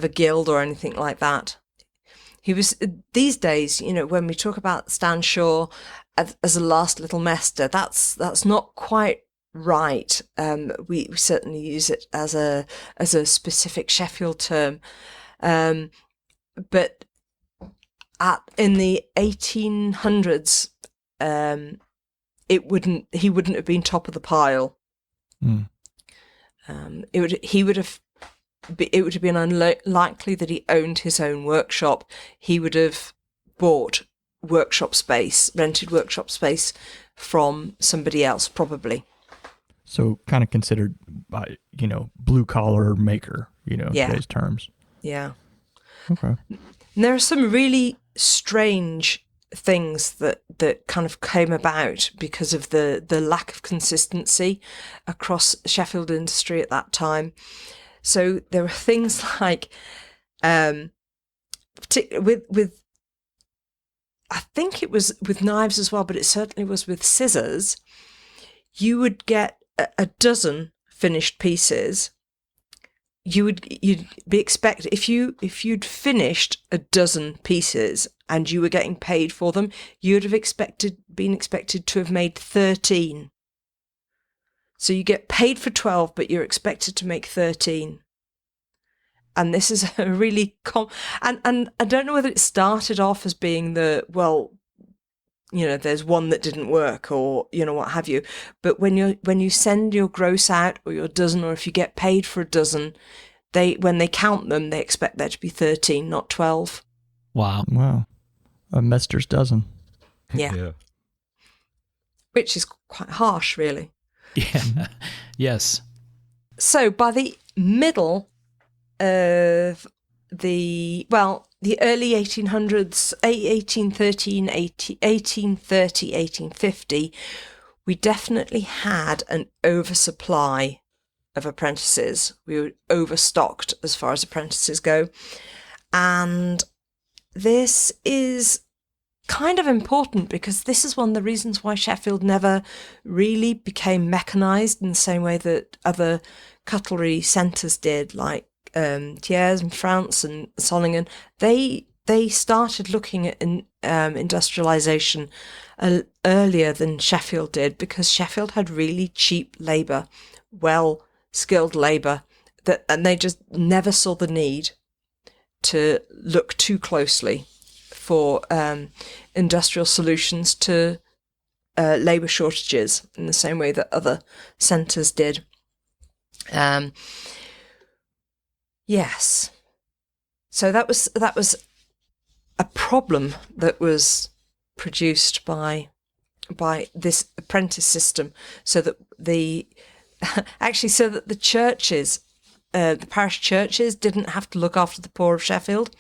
guild or anything like that. He was, these days, when we talk about Stan Shaw as a last little mester, that's not quite right. We certainly use it as a specific Sheffield term, but in the 1800s, he wouldn't have been top of the pile. It would have been unlikely that he owned his own workshop. He would have bought rented workshop space from somebody else, probably.
So kind of considered by, blue collar maker, today's terms.
Yeah.
Okay.
And there are some really strange things that kind of came about because of the lack of consistency across Sheffield industry at that time. So there were things like, with I think it was with knives as well, but it certainly was with scissors. You would get a dozen finished pieces. You'd be expected, if you'd finished a dozen pieces and you were getting paid for them, you'd have been expected to have made 13. So you get paid for 12, but you're expected to make 13. And this is a really and I don't know whether it started off as being there's one that didn't work, or what have you. But when you send your gross out, or your dozen, or if you get paid for a dozen, when they count them, they expect there to be 13, not 12.
Wow.
A mester's dozen.
Yeah. Which is quite harsh, really.
Yeah. Yes.
So by the middle of the early 1800s, 1850, we definitely had an oversupply of apprentices. We were overstocked as far as apprentices go. And this is kind of important because this is one of the reasons why Sheffield never really became mechanised in the same way that other cutlery centres did, like Thiers and France and Solingen. They started looking at industrialisation earlier than Sheffield did, because Sheffield had really cheap labour, well-skilled labour, and they just never saw the need to look too closely for industrial solutions to labour shortages in the same way that other centres did. Yes. So that was a problem that was produced by this apprentice system, so that the churches, the parish churches, didn't have to look after the poor of Sheffield.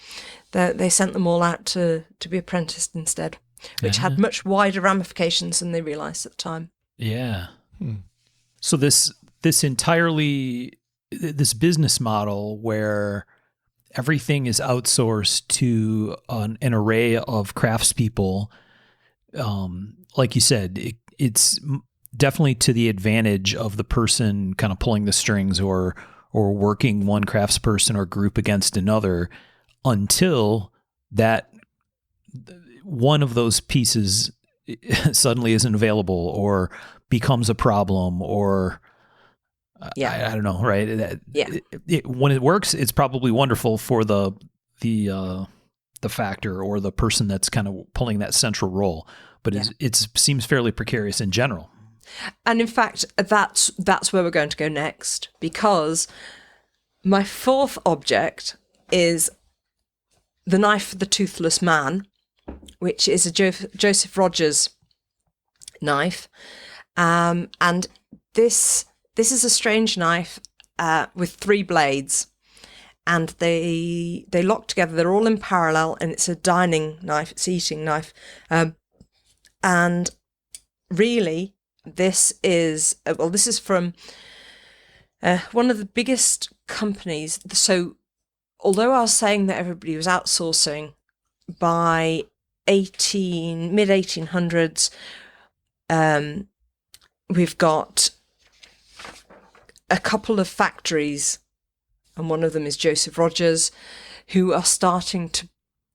They sent them all out to be apprenticed instead, which had much wider ramifications than they realised at the time.
Yeah. So this entirely this business model where everything is outsourced to an array of craftspeople. Like you said, it's definitely to the advantage of the person kind of pulling the strings or working one craftsperson or group against another, until that one of those pieces suddenly isn't available or becomes a problem, or I don't know, right? When it works, it's probably wonderful for the factor or the person that's kind of pulling that central role, but it seems fairly precarious in general.
And in fact, that's where we're going to go next, because my fourth object is the knife for the toothless man, which is a Joseph Rogers knife, and this is a strange knife with 3 blades, and they lock together. They're all in parallel, and it's a dining knife. It's an eating knife, and really, this is from one of the biggest companies. So, although I was saying that everybody was outsourcing by mid 1800s, we've got a couple of factories, and one of them is Joseph Rogers, who are starting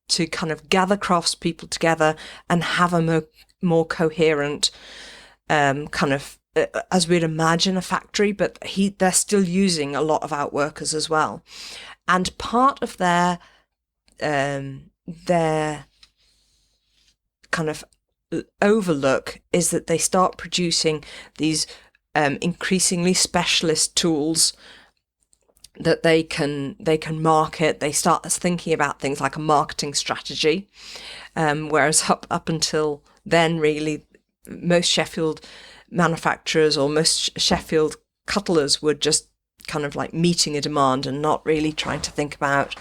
to kind of gather craftspeople together and have a more coherent kind of, as we'd imagine a factory, but they're still using a lot of outworkers as well. And part of their kind of overlook is that they start producing these increasingly specialist tools that they can market. They start thinking about things like a marketing strategy, whereas up until then, really, most Sheffield manufacturers or most Sheffield cutlers were just kind of like meeting a demand and not really trying to think about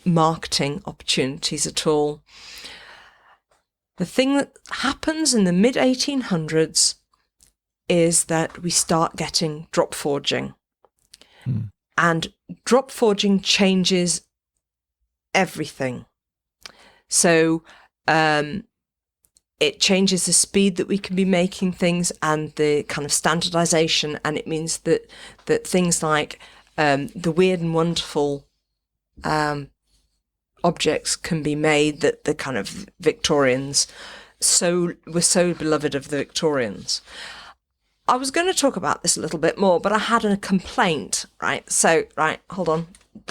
marketing opportunities at all. The thing that happens in the mid 1800s is that we start getting drop forging. And drop forging changes everything. So it changes the speed that we can be making things and the kind of standardization, and it means that things like the weird and wonderful objects can be made that the kind of Victorians were so beloved of the Victorians. I was going to talk about this a little bit more, but I had a complaint, right? So, hold on.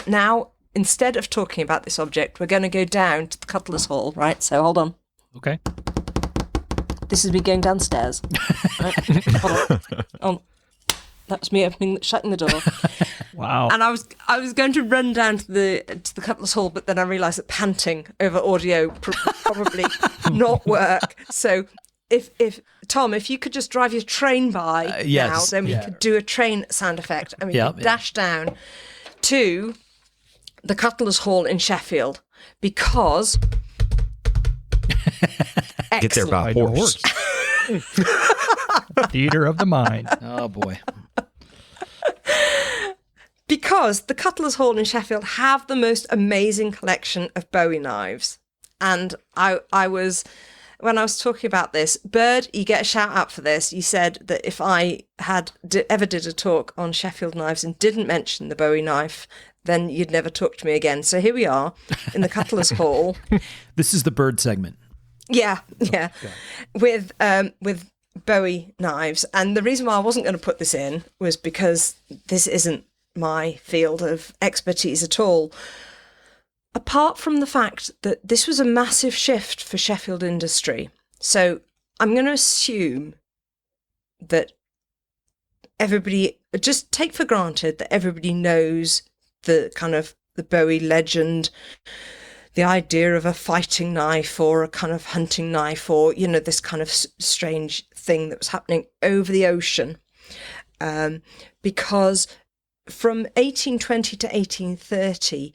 Now, instead of talking about this object, we're going to go down to the cutler's hall, right? So, hold on.
Okay.
This is me going downstairs. Right? Hold on. That was me shutting the door.
Wow.
And I was going to run down to the cutler's hall, but then I realised that panting over audio probably not work. So if Tom, if you could just drive your train by now, then we could do a train sound effect, and we could dash down to the cutler's hall in Sheffield, because
get there by horse.
Theater of the mind.
Oh boy.
Because the Cutler's Hall in Sheffield have the most amazing collection of Bowie knives. And I was, when I was talking about this, Bird, you get a shout out for this. You said that if I ever did a talk on Sheffield knives and didn't mention the Bowie knife, then you'd never talk to me again. So here we are in the Cutler's Hall.
This is the Bird segment.
Yeah. With Bowie knives. And the reason why I wasn't going to put this in was because this isn't my field of expertise at all. Apart from the fact that this was a massive shift for Sheffield industry. So I'm going to assume that everybody, just take for granted that everybody knows the kind of the Bowie legend, the idea of a fighting knife or a kind of hunting knife, or, you know, this kind of strange thing that was happening over the ocean. Because from 1820 to 1830,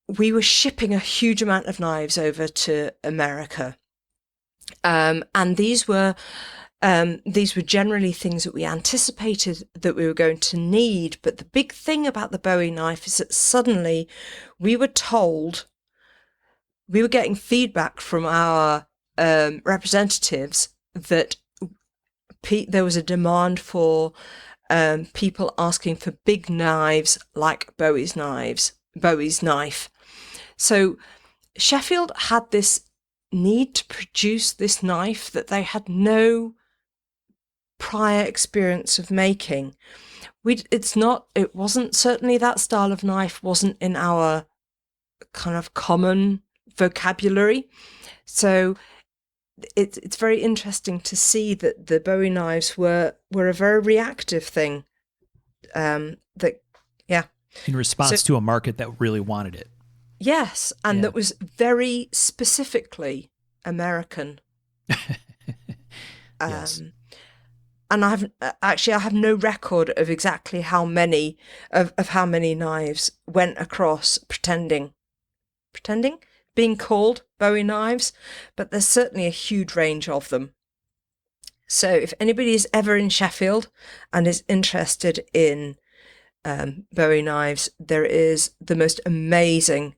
we were shipping a huge amount of knives over to America. And these were these were generally things that we anticipated that we were going to need. But the big thing about the Bowie knife is that suddenly we were told, we were getting feedback from our representatives that there was a demand for people asking for big knives like Bowie's knife. So Sheffield had this need to produce this knife that they had no prior experience of making. It wasn't, certainly that style of knife wasn't in our kind of common vocabulary. So it's very interesting to see that the Bowie knives were a very reactive thing. In response to a market that really wanted it. Yes, and that was very specifically American.
Yes.
And I have no record of exactly how many knives went across pretending being called Bowie knives, but there's certainly a huge range of them. So if anybody is ever in Sheffield and is interested in Bowie knives, there is the most amazing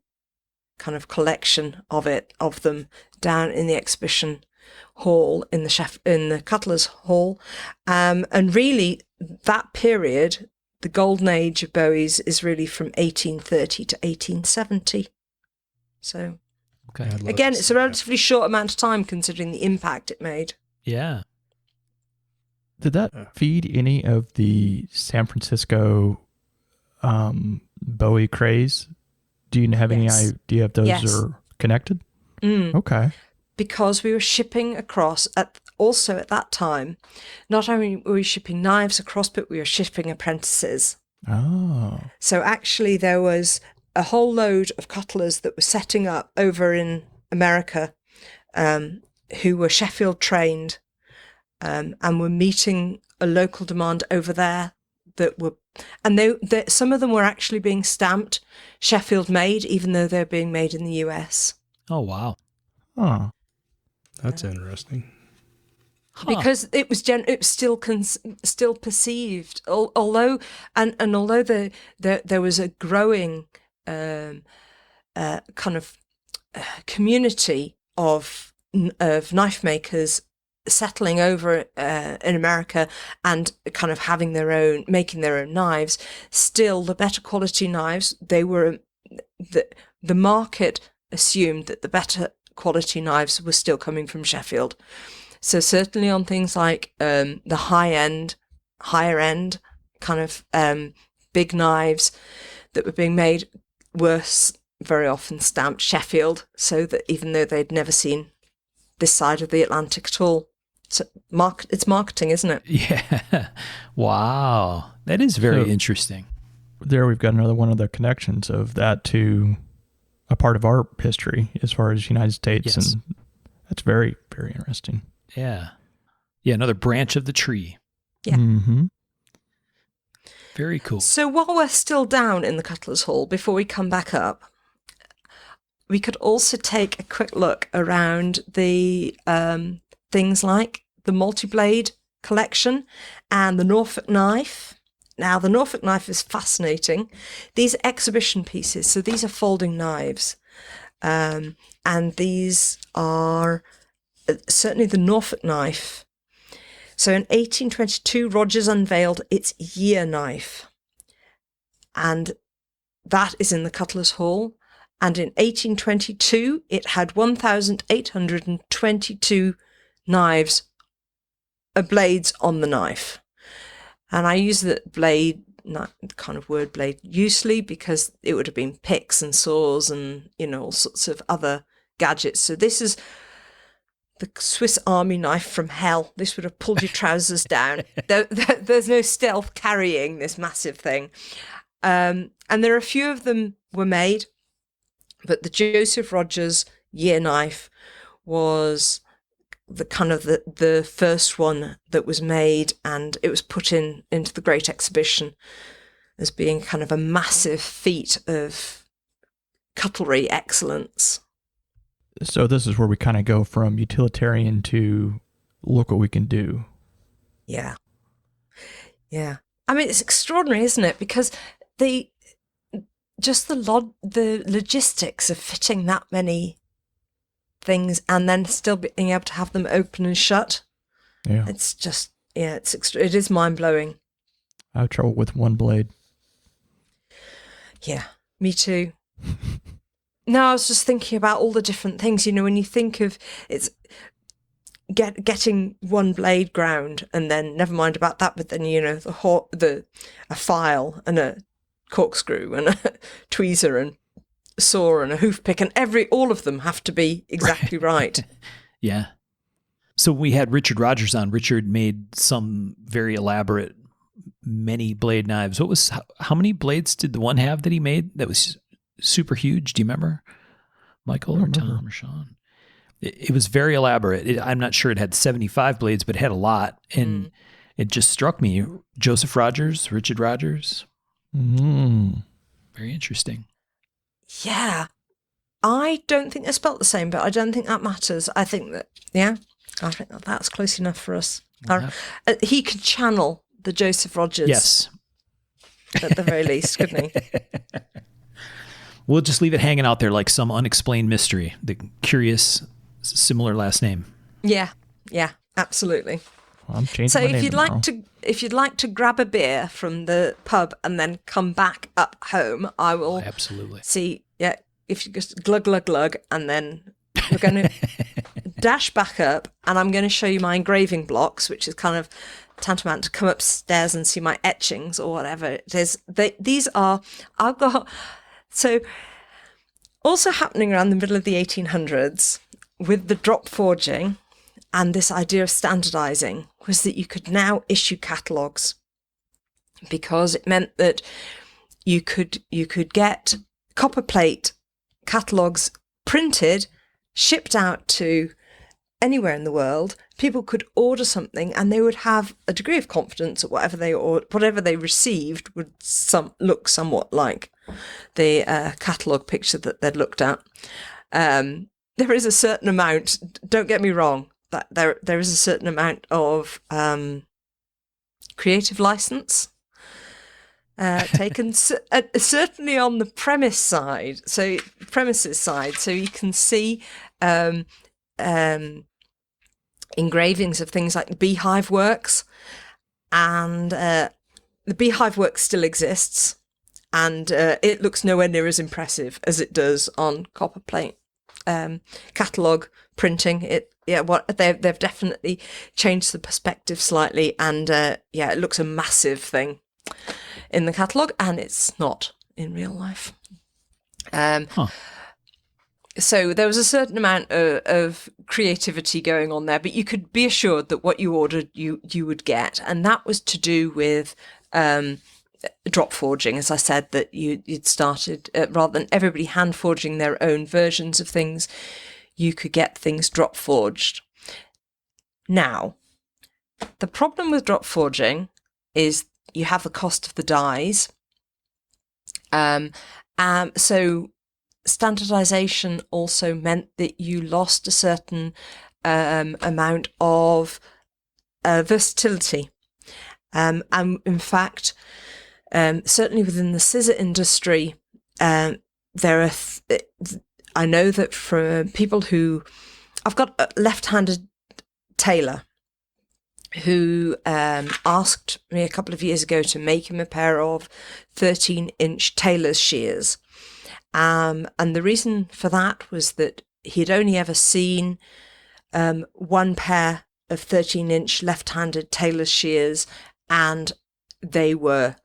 kind of collection of them down in the exhibition hall in the Cutler's Hall, and really that period, the golden age of Bowie's, is really from 1830 to 1870. So again, it's a relatively short amount of time considering the impact it made.
Yeah.
Did that feed any of the San Francisco Bowie craze? Do you have any idea if those are connected? Okay.
Because we were shipping across, also at that time, not only were we shipping knives across, but we were shipping apprentices.
Oh.
So actually there was a whole load of cutlers that were setting up over in America who were Sheffield trained and were meeting a local demand over there some of them were actually being stamped Sheffield made, even though they're being made in the US.
Oh, wow.
Oh.
That's interesting.
Because it was still perceived, although there was a growing kind of community of knife makers settling over in America and kind of making their own knives. Still, the better quality knives, the market assumed that the better quality knives were still coming from Sheffield. So certainly on things like the higher end kind of big knives that were being made were very often stamped Sheffield, so that even though they'd never seen this side of the Atlantic at all. So it's marketing, isn't it?
Yeah. Wow. That is very interesting.
There we've got another one of the connections of that to a part of our history as far as United States.
Yes.
And that's very, very interesting.
Yeah. Yeah, another branch of the tree.
Yeah.
Mm-hmm.
Very cool.
So while we're still down in the Cutler's Hall, before we come back up, we could also take a quick look around the things like the multi-blade collection and the Norfolk knife. Now, the Norfolk knife is fascinating. These are exhibition pieces, so these are folding knives. And these are certainly the Norfolk knife. So in 1822, Rogers unveiled its year knife. And that is in the Cutler's Hall. And in 1822, it had 1,822 blades on the knife. And I use the blade, not kind of word blade, loosely because it would have been picks and saws and, all sorts of other gadgets. So this is the Swiss Army knife from hell. This would have pulled your trousers down. There's no stealth carrying this massive thing. And there are a few of them were made, but the Joseph Rogers year knife was the kind of the first one that was made, and it was put into the Great Exhibition as being kind of a massive feat of cutlery excellence.
So this is where we kind of go from utilitarian to look what we can do.
Yeah. Yeah. I mean, it's extraordinary, isn't it? Because the logistics of fitting that many things and then still being able to have them open and shut.
Yeah.
It's just, it is mind-blowing.
I have trouble with one blade.
Yeah, me too. No, I was just thinking about all the different things, when you think of it's getting one blade ground, and then never mind about that, but then a file and a corkscrew and a tweezer and a saw and a hoof pick, and all of them have to be exactly right.
Yeah. So we had Richard Rogers on. Richard made some very elaborate many blade knives. How many blades did the one have that he made that was super huge? Do you remember, Michael or Tom or Sean? It was very elaborate. I'm not sure it had 75 blades, but it had a lot. And it just struck me. Joseph Rogers, Richard Rogers. Very interesting.
Yeah. I don't think they're spelt the same, but I don't think that matters. I think that's close enough for us. He could channel the Joseph Rogers.
Yes.
At the very least, couldn't he?
We'll just leave it hanging out there like some unexplained mystery. The curious, similar last name.
Yeah, absolutely.
Well, I'm changing
so
my name
if you'd like to grab a beer from the pub and then come back up home, I will
absolutely
see. Yeah, if you just glug glug glug, and then we're going to dash back up, and I'm going to show you my engraving blocks, which is kind of tantamount to come upstairs and see my etchings or whatever it is. So also happening around the middle of the 1800s with the drop forging and this idea of standardizing was that you could now issue catalogues, because it meant that you could get copperplate catalogues printed, shipped out to anywhere in the world. People could order something and they would have a degree of confidence that whatever they received would look somewhat like the catalogue picture that they'd looked at. There is a certain amount, don't get me wrong, that there is a certain amount of creative license taken, certainly on the premises side. So you can see engravings of things like the beehive works, and the beehive work still exists, and it looks nowhere near as impressive as it does on copperplate catalogue printing. They've definitely changed the perspective slightly, and it looks a massive thing in the catalogue, and it's not in real life. So there was a certain amount of creativity going on there, but you could be assured that what you ordered, you would get. And that was to do with drop forging. As I said, that you'd started, rather than everybody hand forging their own versions of things, you could get things drop forged. Now, the problem with drop forging is you have the cost of the dies. So standardization also meant that you lost a certain amount of versatility. And in fact, certainly within the scissor industry, there are, I know that for people who, I've got a left-handed tailor who asked me a couple of years ago to make him a pair of 13-inch tailor's shears. And the reason for that was that he'd only ever seen one pair of 13-inch left-handed tailor's shears, and they were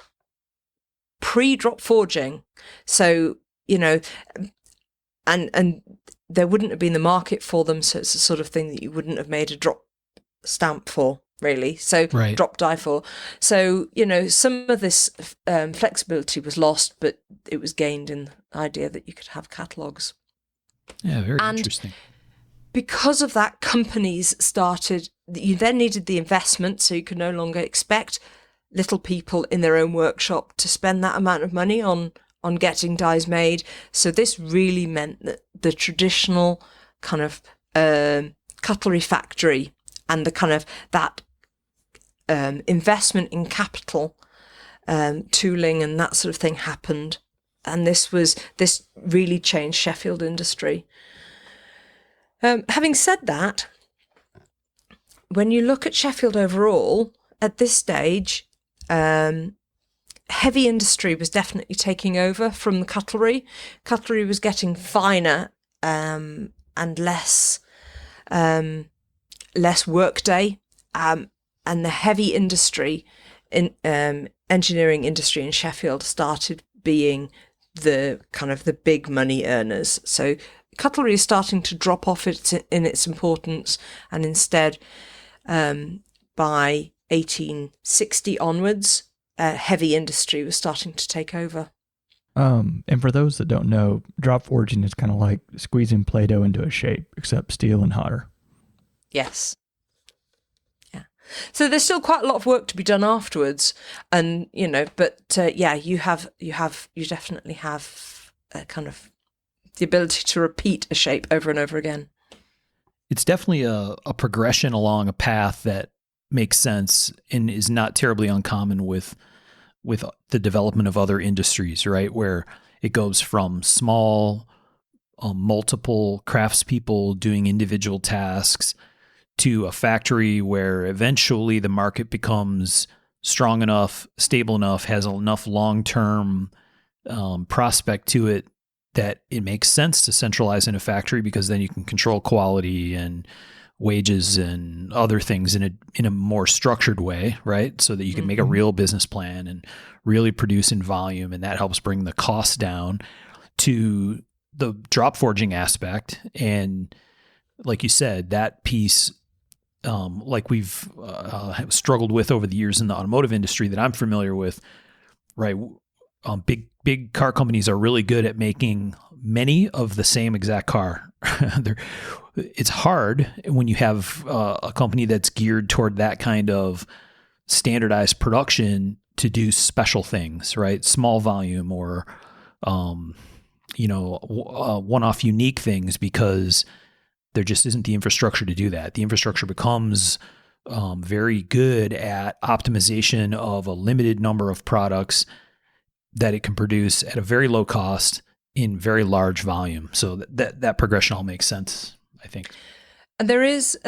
pre-drop forging. So, and there wouldn't have been the market for them, so it's the sort of thing that you wouldn't have made a drop stamp for, really. So
right.
Drop die for. So, some of this flexibility was lost, but it was gained in the idea that you could have catalogues.
Yeah, very interesting.
Because of that, companies started, you then needed the investment, so you could no longer expect little people in their own workshop to spend that amount of money on getting dies made. So this really meant that the traditional kind of cutlery factory and the kind of that investment in capital, tooling and that sort of thing happened. And this really changed Sheffield industry. Having said that, when you look at Sheffield overall, at this stage, heavy industry was definitely taking over from the cutlery. Cutlery was getting finer and less workday, and the heavy industry, engineering industry in Sheffield started being the kind of the big money earners. So cutlery is starting to drop off in its importance, and instead, by 1860 onwards, heavy industry was starting to take over.
And for those that don't know, drop forging is kind of like squeezing Play-Doh into a shape, except steel and hotter.
Yes. Yeah. So there's still quite a lot of work to be done afterwards, and but you definitely have a kind of the ability to repeat a shape over and over again.
It's definitely a progression along a path that makes sense and is not terribly uncommon with the development of other industries, right? Where it goes from small, multiple craftspeople doing individual tasks to a factory where eventually the market becomes strong enough, stable enough, has enough long-term prospect to it that it makes sense to centralize in a factory, because then you can control quality and wages and other things in a more structured way, right? So that you can make a real business plan and really produce in volume, and that helps bring the costs down. To the drop forging aspect, and like you said, that piece, like we've struggled with over the years in the automotive industry that I'm familiar with, right? Big car companies are really good at making many of the same exact car. It's hard when you have a company that's geared toward that kind of standardized production to do special things, right? Small volume or, one-off unique things, because there just isn't the infrastructure to do that. The infrastructure becomes very good at optimization of a limited number of products that it can produce at a very low cost in very large volume. So that progression all makes sense, I think.
And there is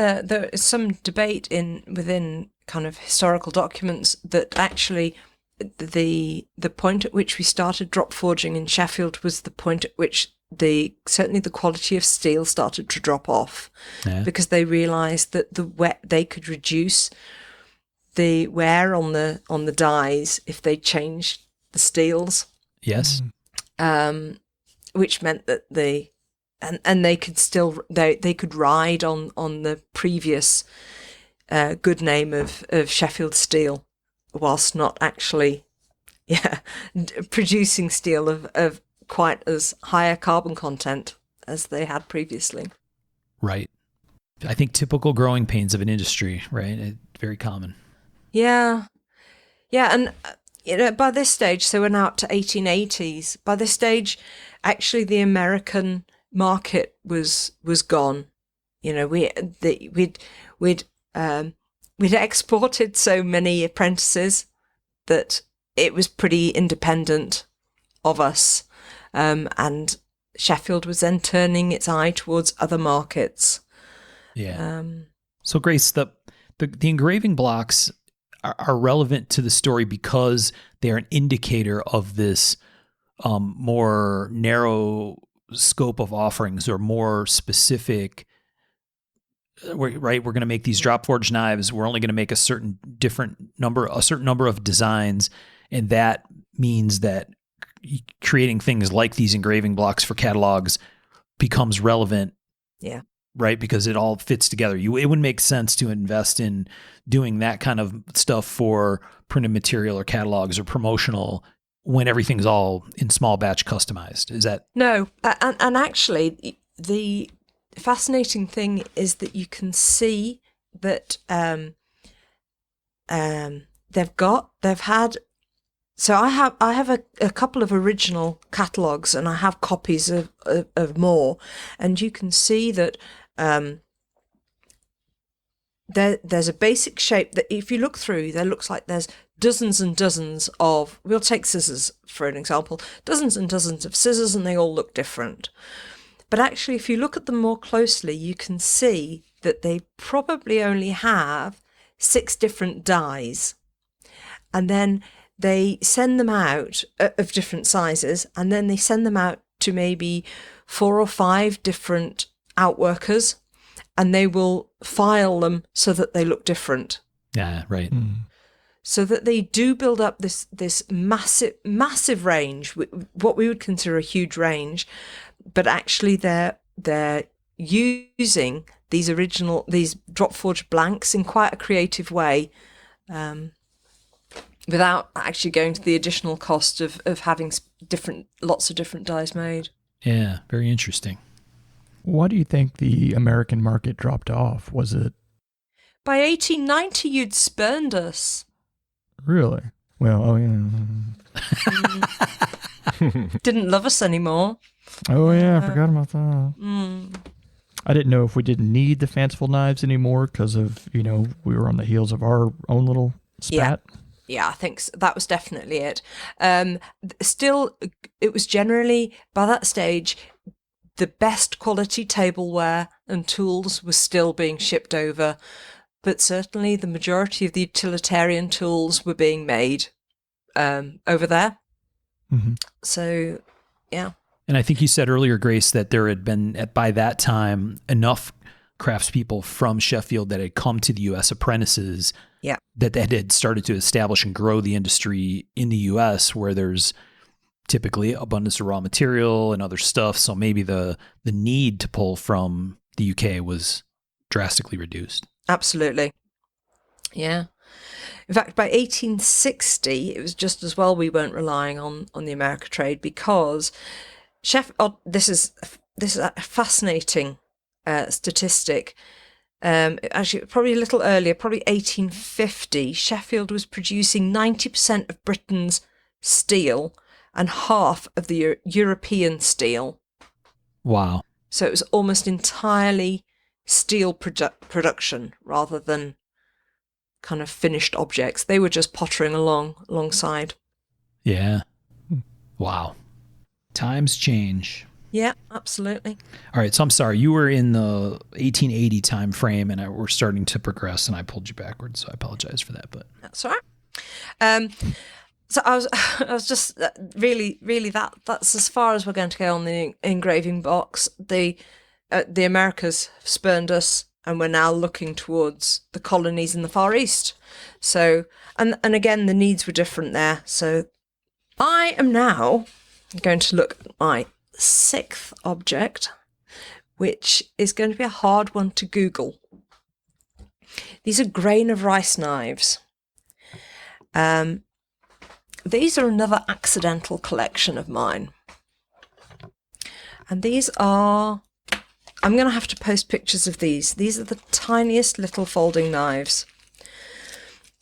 some debate within kind of historical documents that actually the point at which we started drop forging in Sheffield was the point at which certainly the quality of steel started to drop off, because they realised that they could reduce the wear on the dies if they changed the steels.
Yes.
Which meant that they could still they could ride on the previous good name of Sheffield steel, whilst not actually producing steel of quite as high a carbon content as they had previously.
Right. I think typical growing pains of an industry, right? Very common.
Yeah. And by this stage, so we're now up to 1880s. By this stage, actually, the American market was gone. We'd exported so many apprentices that it was pretty independent of us, and Sheffield was then turning its eye towards other markets.
Yeah. So Grace, the engraving blocks are relevant to the story because they are an indicator of this more narrow scope of offerings, or more specific. Right, we're going to make these drop forged knives. We're only going to make a certain number of designs, and that means that creating things like these engraving blocks for catalogs becomes relevant.
Yeah.
Right, because it all fits together. It wouldn't make sense to invest in doing that kind of stuff for printed material or catalogs or promotional when everything's all in small batch customized. Is that? No.
And actually, the fascinating thing is that you can see that they've had. So I have a couple of original catalogs, and I have copies of more, and you can see that there's a basic shape that if you look through, there looks like there's dozens and dozens of, we'll take scissors for an example, dozens and dozens of scissors, and they all look different. But actually, if you look at them more closely, you can see that they probably only have 6 different dies. And then they send them out of different sizes, and then they send them out to maybe 4 or 5 different outworkers, and they will file them so that they look different.
Yeah, right.
So that they do build up this massive range, what we would consider a huge range, but actually they're using these drop forged blanks in quite a creative way, without actually going to the additional cost of having lots of different dies made.
Yeah, very interesting.
Why do you think the American market dropped off? Was it?
By 1890, you'd spurned us.
Really? Well, oh yeah.
Didn't love us anymore.
Oh yeah, I forgot about that. I didn't know if we didn't need the fanciful knives anymore because of, we were on the heels of our own little spat.
Yeah, I think that was definitely it. Still, it was generally, by that stage, the best quality tableware and tools was still being shipped over, but certainly the majority of the utilitarian tools were being made over there.
Mm-hmm.
So, yeah.
And I think you said earlier, Grace, that there had been, by that time, enough craftspeople from Sheffield that had come to the U.S. apprentices that had started to establish and grow the industry in the U.S., where there's typically abundance of raw material and other stuff. So maybe the need to pull from the UK was drastically reduced.
Absolutely. Yeah. In fact, by 1860, it was just as well we weren't relying on the America trade, because this is a fascinating statistic. Actually, probably a little earlier, probably 1850, Sheffield was producing 90% of Britain's steel and half of the European steel.
Wow.
So it was almost entirely steel production rather than kind of finished objects. They were just pottering alongside.
Yeah. Wow. Times change.
Yeah, absolutely.
All right. So I'm sorry. You were in the 1880 time frame, and we're starting to progress, and I pulled you backwards. So I apologize for that. But
that's all right. So I was just really that's as far as we're going to go on the engraving box. The Americas spurned us, and we're now looking towards the colonies in the Far East. So and again, the needs were different there. So I am now going to look at my 6th object, which is going to be a hard one to Google. These are grain of rice knives. These are another accidental collection of mine. And these are, I'm going to have to post pictures of these. These are the tiniest little folding knives.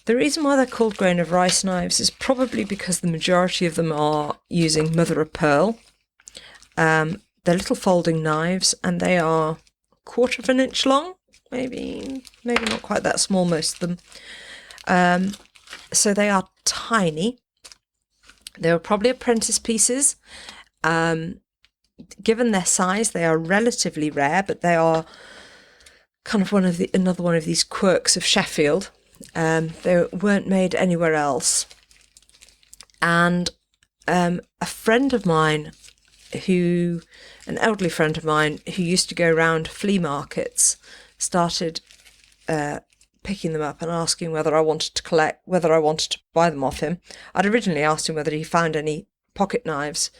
The reason why they're called grain of rice knives is probably because the majority of them are using mother of pearl. They're little folding knives, and they are 1/4 of an inch long, maybe not quite that small, most of them. So they are tiny. They were probably apprentice pieces. Given their size, they are relatively rare, but they are kind of another one of these quirks of Sheffield. They weren't made anywhere else. And a friend of mine, an elderly friend of mine who used to go around flea markets, started picking them up and asking whether I wanted to buy them off him. I'd originally asked him whether he found any pocket knives.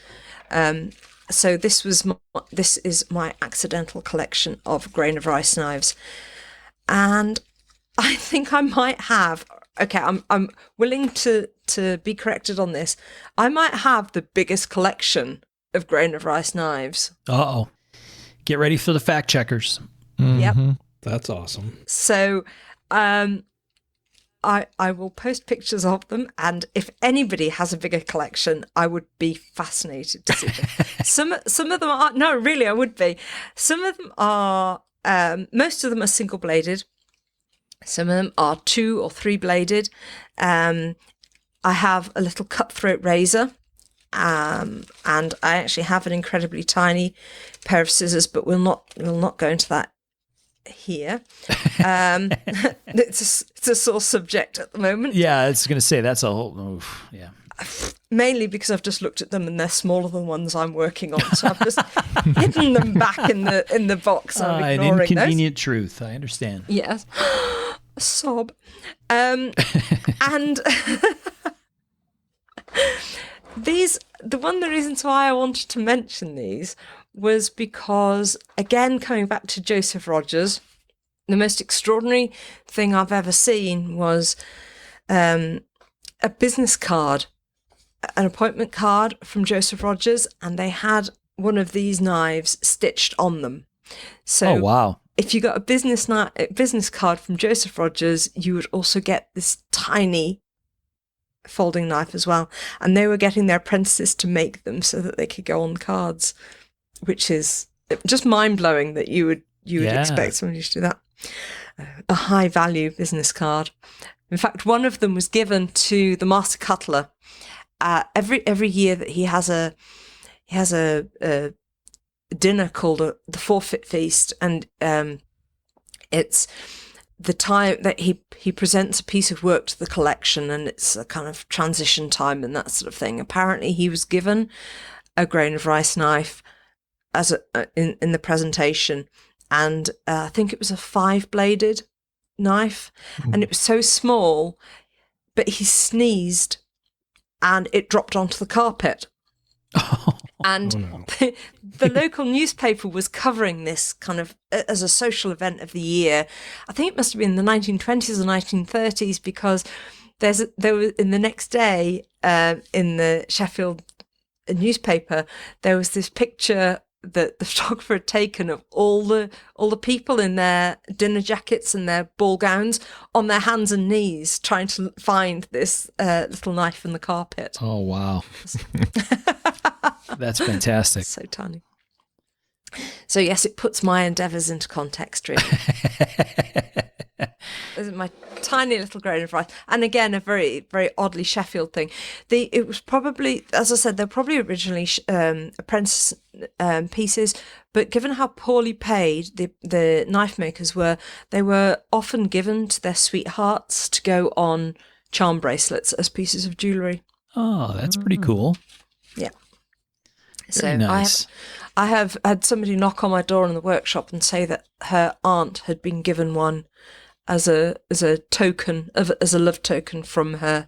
So this is my accidental collection of grain of rice knives, and I think I might have. Okay, I'm willing to be corrected on this. I might have the biggest collection of grain of rice knives.
Uh-oh. Get ready for the fact checkers.
Mm-hmm.
Yep.
That's awesome.
So I will post pictures of them, and if anybody has a bigger collection, I would be fascinated to see them. Some of them are, no, really, I would be. Some of them are, most of them are single bladed. Some of them are 2 or 3 bladed. I have a little cutthroat razor. And I actually have an incredibly tiny pair of scissors, but we'll not go into that here. It's a sore subject at the moment.
Yeah, I was going to say that's a whole. Yeah.
Mainly because I've just looked at them and they're smaller than ones I'm working on, so I've just hidden them back in the box. I'm ignoring
an inconvenient
those.
truth. I understand.
Yes, a sob, and the reasons why I wanted to mention these was because, again, coming back to Joseph Rogers, the most extraordinary thing I've ever seen was a business card, an appointment card from Joseph Rogers, and they had one of these knives stitched on them. So,
oh, wow.
If you got a business card from Joseph Rogers, you would also get this tiny folding knife as well. And they were getting their apprentices to make them so that they could go on cards, which is just mind-blowing that you would expect somebody to do that. A high-value business card. In fact, one of them was given to the master cutler. Every year that he has a dinner called the Forfeit Feast, and it's the time that he presents a piece of work to the collection, and it's a kind of transition time and that sort of thing. Apparently, he was given a grain of rice knife as in the presentation, and I think it was a 5-bladed knife, and it was so small, but he sneezed, and it dropped onto the carpet. And the local newspaper was covering this kind of as a social event of the year. I think it must have been the 1920s or 1930s, because there was in the next day in the Sheffield newspaper, there was this picture that the photographer had taken of all the people in their dinner jackets and their ball gowns on their hands and knees trying to find this little knife in the carpet.
Oh, wow. That's fantastic.
So tiny. So yes, it puts my endeavours into context, really. This is my tiny little grain of rice. And again, a very, very oddly Sheffield thing. It was probably, as I said, they're probably originally apprentice pieces, but given how poorly paid the knife makers were, they were often given to their sweethearts to go on charm bracelets as pieces of jewellery.
Oh, that's pretty cool.
Yeah.
Very nice.
I have had somebody knock on my door in the workshop and say that her aunt had been given one as a token as a love token from her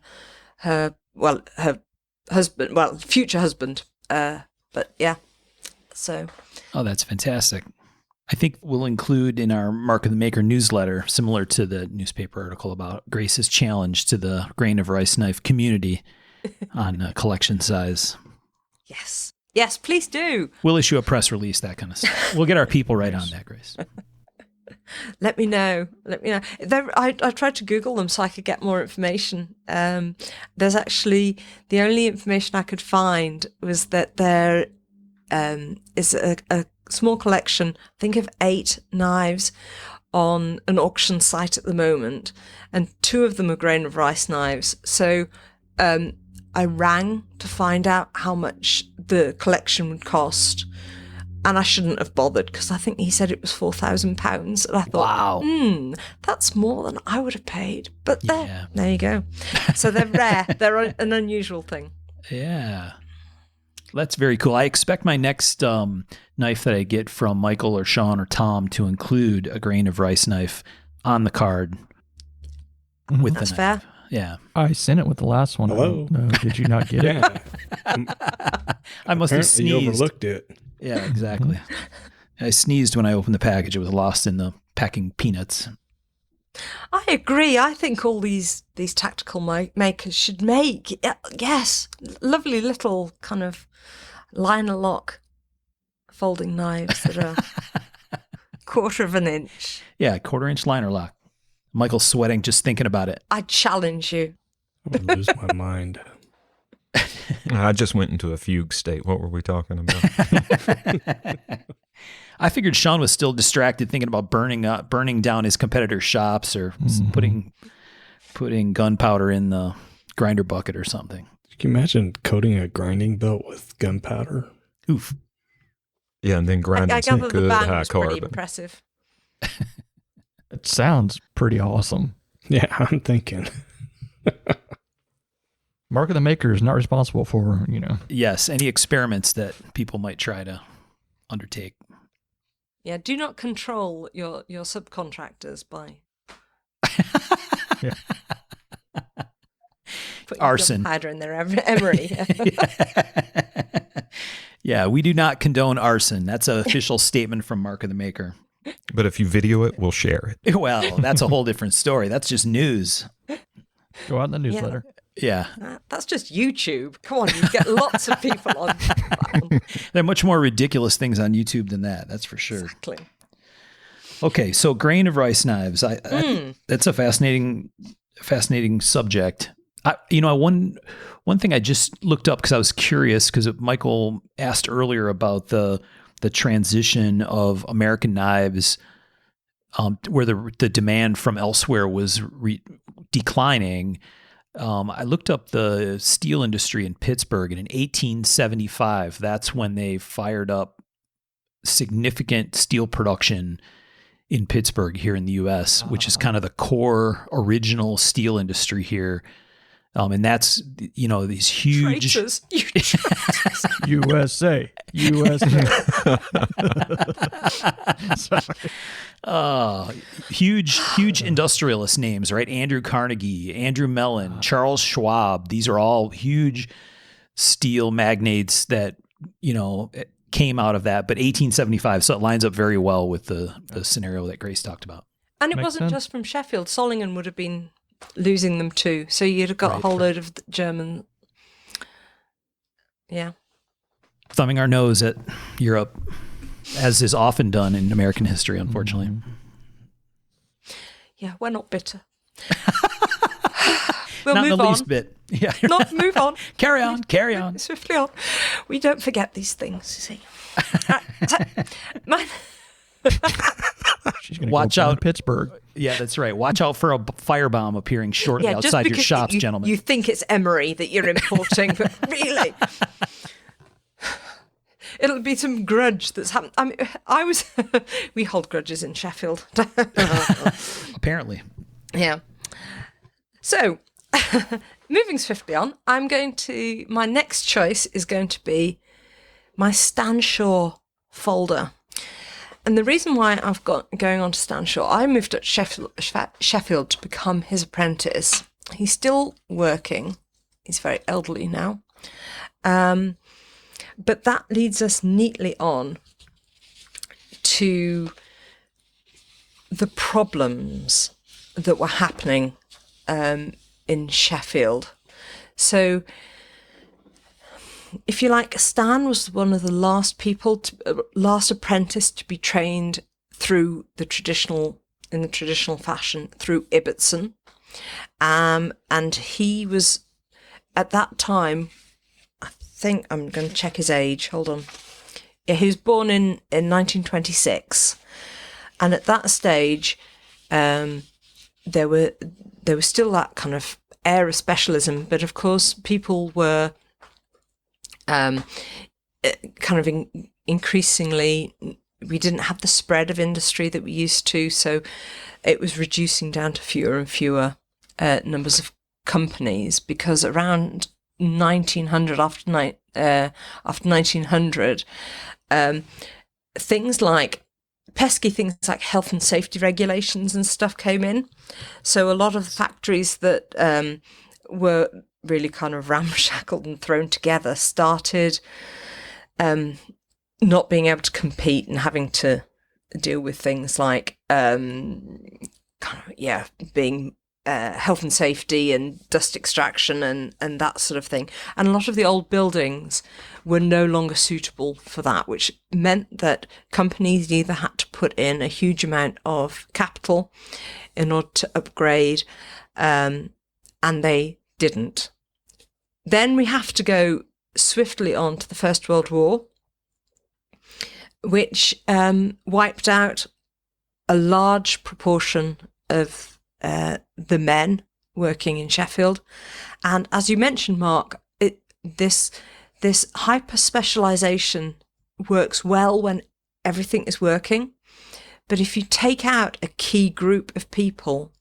husband, future husband. But yeah, so.
Oh, that's fantastic. I think we'll include in our Mark of the Maker newsletter, similar to the newspaper article about Grace's challenge to the grain of rice knife community on collection size.
Yes, please do.
We'll issue a press release, that kind of stuff. We'll get our people right on that, Grace.
Let me know. I tried to Google them so I could get more information. There's actually, the only information I could find was that there is a small collection, I think of 8 knives on an auction site at the moment, and 2 of them are grain of rice knives. So I rang to find out how much the collection would cost, and I shouldn't have bothered because I think he said it was £4,000, and I thought, wow, that's more than I would have paid. But there you go. So they're rare. They're an unusual thing.
Yeah. That's very cool. I expect my next knife that I get from Michael or Sean or Tom to include a grain of rice knife on the card with
That's
the knife.
fair.
Yeah.
I sent it with the last one.
Hello?
Did you not get it?
I must have
Apparently
sneezed.
you overlooked it.
Yeah, exactly. I sneezed when I opened the package. It was lost in the packing peanuts.
I agree. I think all these tactical makers should make, yes, lovely little kind of liner lock folding knives that are 1/4 of an inch.
Yeah, 1/4 inch liner lock. Michael's sweating just thinking about it.
I challenge you.
I would lose my mind.
I just went into a fugue state. What were we talking about?
I figured Sean was still distracted thinking about burning down his competitor's shops or putting gunpowder in the grinder bucket or something.
Can you imagine coating a grinding belt with gunpowder?
Oof.
Yeah, and then grinding some
gather
good
the band
high
was pretty
carbon.
impressive.
It sounds pretty awesome.
Yeah, I'm thinking.
Mark of the Maker is not responsible for,
Yes, any experiments that people might try to undertake.
Yeah, do not control your subcontractors by putting
Arson.
gunpowder in their emery.
Yeah, we do not condone arson. That's an official statement from Mark of the Maker.
But if you video it, we'll share it.
Well, that's a whole different story. That's just news.
Go out in the newsletter.
Yeah.
That's just YouTube. Come on, you get lots of people on.
There are much more ridiculous things on YouTube than that. That's for sure.
Exactly.
Okay, so grain of rice knives. That's a fascinating subject. One thing I just looked up because I was curious because Michael asked earlier about the transition of American knives, where the demand from elsewhere was declining. I looked up the steel industry in Pittsburgh, and in 1875, that's when they fired up significant steel production in Pittsburgh here in the U.S., which is kind of the core original steel industry here. And that's, these huge...
Traitors.
USA.
Huge industrialist names, right? Andrew Carnegie, Andrew Mellon, Charles Schwab. These are all huge steel magnates that, came out of that. But 1875, so it lines up very well with the scenario that Grace talked about.
And it
Makes
wasn't
sense.
just from Sheffield. Solingen would have been losing them too. So you'd have got a whole load of the German. Yeah.
Thumbing our nose at Europe, as is often done in American history, unfortunately.
Yeah, we're not bitter. We'll
Not
move
in the
on.
least bit. Yeah.
Not move on.
Carry on.
Swiftly on. We don't forget these things, you see. Mine.
She's going to
Watch
go burn
out.
Pittsburgh.
Yeah, that's right. Watch out for a firebomb appearing shortly
Yeah, just
outside your
because
shops,
you,
gentlemen.
You think it's emery that you're importing, but really, it'll be some grudge that's happened. I mean, we hold grudges in Sheffield.
Apparently.
Yeah. So, moving swiftly on, my next choice is going to be my Stan Shaw folder. And the reason why I've got going on to Stan Shaw, I moved to Sheffield to become his apprentice. He's still working. He's very elderly now. But that leads us neatly on to the problems that were happening in Sheffield. So, if you like, Stan was one of the last last apprentice to be trained in the traditional fashion through Ibbotson. And he was, at that time, I think I'm going to check his age. Hold on. Yeah, he was born in 1926. And at that stage, there was still that kind of air of specialism, but of course people were kind of increasingly, we didn't have the spread of industry that we used to, so it was reducing down to fewer and fewer numbers of companies, because around 1900, after 1900, things like pesky things like health and safety regulations and stuff came in. So a lot of the factories that were really kind of ramshackled and thrown together started not being able to compete and having to deal with things like being health and safety and dust extraction and that sort of thing. And a lot of the old buildings were no longer suitable for that, which meant that companies either had to put in a huge amount of capital in order to upgrade, and they didn't. Then we have to go swiftly on to the First World War, which wiped out a large proportion of the men working in Sheffield. And as you mentioned, Mark, this hyper-specialization works well when everything is working. But if you take out a key group of people,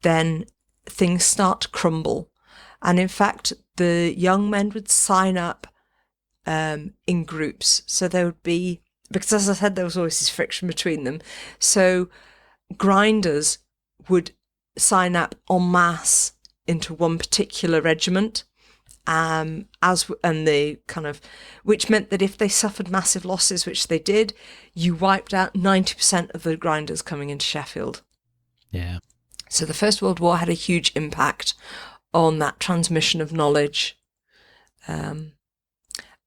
then things start to crumble. And in fact, the young men would sign up in groups. So there would be, because as I said, there was always this friction between them. So grinders would sign up en masse into one particular regiment, which meant that if they suffered massive losses, which they did, you wiped out 90% of the grinders coming into Sheffield.
Yeah.
So the First World War had a huge impact on that transmission of knowledge. And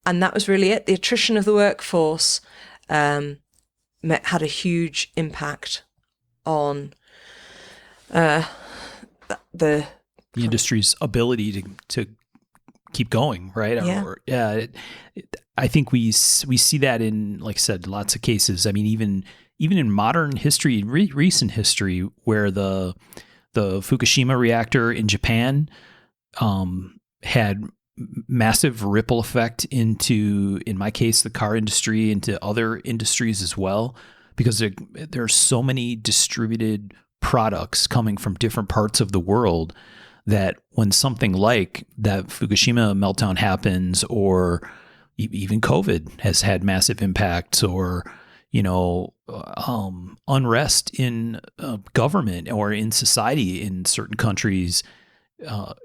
that was really it. The attrition of the workforce had a huge impact on the
industry's ability to keep going, right?
Yeah.
I think we see that in, like I said, lots of cases. I mean, even in modern history, recent history, where the Fukushima reactor in Japan had massive ripple effect into, in my case, the car industry, into other industries as well, because there are so many distributed products coming from different parts of the world that when something like that Fukushima meltdown happens, or even COVID has had massive impacts, or unrest in government or in society in certain countries,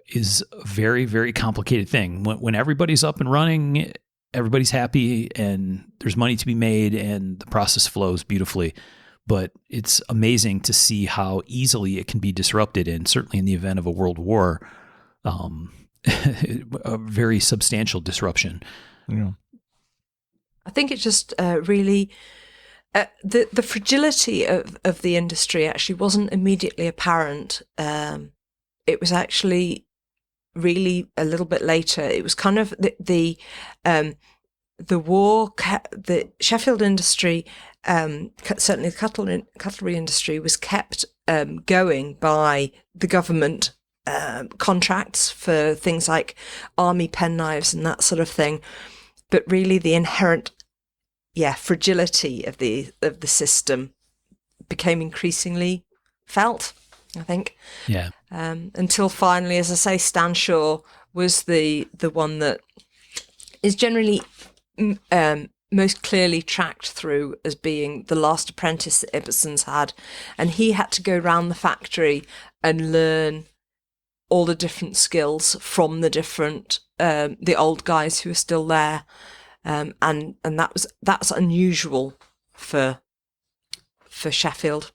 is a very, very complicated thing. When everybody's up and running, everybody's happy, and there's money to be made, and the process flows beautifully. But it's amazing to see how easily it can be disrupted, and certainly in the event of a world war, a very substantial disruption.
Yeah.
I think it just really, the fragility of the industry actually wasn't immediately apparent. It was actually really a little bit later. It was kind of the war, the Sheffield industry, certainly the cutlery industry, was kept going by the government contracts for things like army penknives and that sort of thing. But really the inherent fragility of the system became increasingly felt, I think.
Yeah.
Until finally, as I say, Stan Shaw was the one that is generally most clearly tracked through as being the last apprentice that Ibbetson's had. And he had to go around the factory and learn all the different skills from the different, the old guys who are still there. And that's unusual for Sheffield,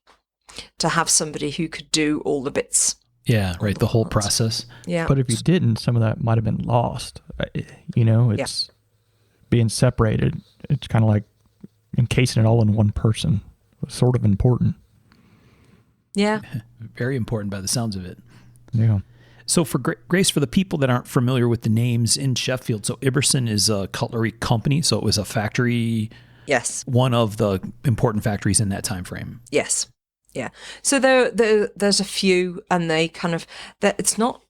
to have somebody who could do all the bits.
Yeah, right. The whole process.
Yeah.
But if you didn't, some of that might have been lost. It's being separated. It's kind of like encasing it all in one person. It's sort of important.
Yeah.
Very important by the sounds of it.
Yeah.
So for Grace, for the people that aren't familiar with the names in Sheffield, so Ibbetson is a cutlery company. So it was a factory.
Yes.
One of the important factories in that time frame.
Yes. Yeah. So there's a few, and they kind of, it's not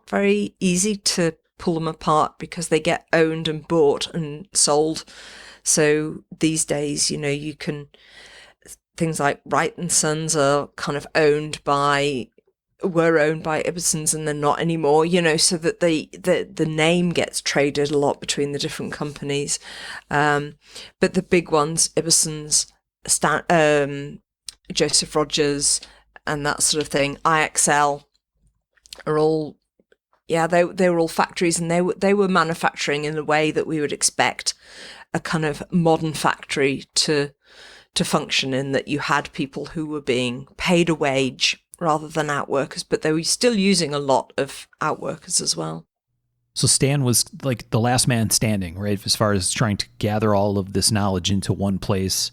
very easy to pull them apart because they get owned and bought and sold. So these days, you can, things like Wright and Sons are kind of were owned by Ibbetson's, and they're not anymore, so that the name gets traded a lot between the different companies. But the big ones, Ibbetson's, Joseph Rogers and that sort of thing, IXL, are all, they were all factories, and they were manufacturing in the way that we would expect a kind of modern factory to function, in that you had people who were being paid a wage rather than outworkers, but they were still using a lot of outworkers as well.
So Stan was like the last man standing, right? As far as trying to gather all of this knowledge into one place.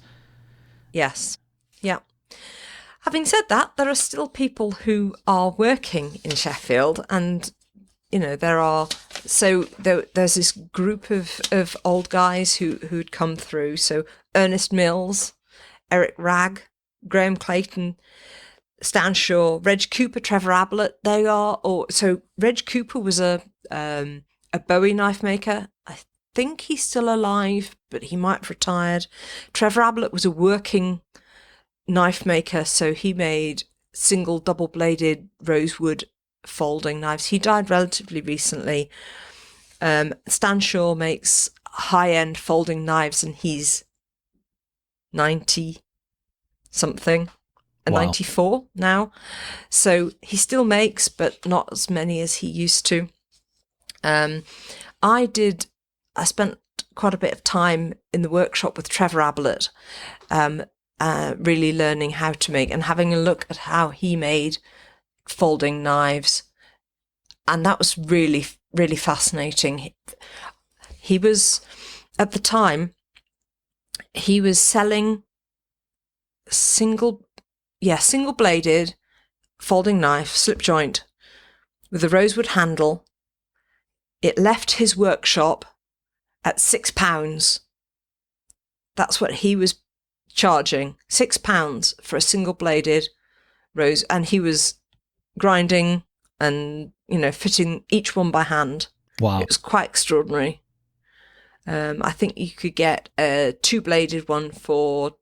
Yes. Yeah. Having said that, there are still people who are working in Sheffield, and there's this group of old guys who'd come through. So Ernest Mills, Eric Ragg, Graham Clayton, Stan Shaw, Reg Cooper, Trevor Ablett. So Reg Cooper was a Bowie knife maker. I think he's still alive, but he might have retired. Trevor Ablett was a working knife maker, so he made single double-bladed rosewood folding knives. He died relatively recently. Stan Shaw makes high-end folding knives, and he's 90-something, and 94 now. So he still makes, but not as many as he used to. I spent quite a bit of time in the workshop with Trevor Ablett, really learning how to make and having a look at how he made folding knives. And that was really, really fascinating. He was, at the time, he was selling single-bladed folding knife, slip joint, with a rosewood handle. It left his workshop at £6. That's what he was charging, £6 for a single-bladed rose, and he was grinding and fitting each one by hand.
Wow,
it was quite extraordinary. I think you could get a two-bladed one for.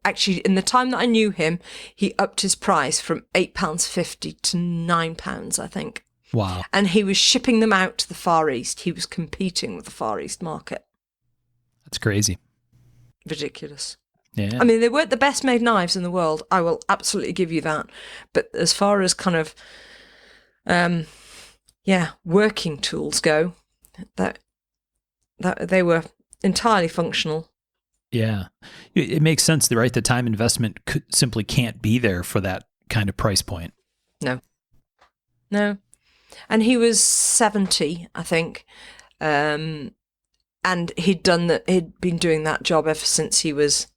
Actually, in the time that I knew him, he upped his price from £8.50 to £9, I think.
Wow.
And he was shipping them out to the Far East. He was competing with the Far East market.
That's crazy.
Ridiculous.
Yeah.
I mean, they weren't the best made knives in the world. I will absolutely give you that. But as far as kind of, working tools go, that they were entirely functional.
Yeah. It makes sense, right? The time investment simply can't be there for that kind of price point.
No. And he was 70, I think. And he'd been doing that job ever since he was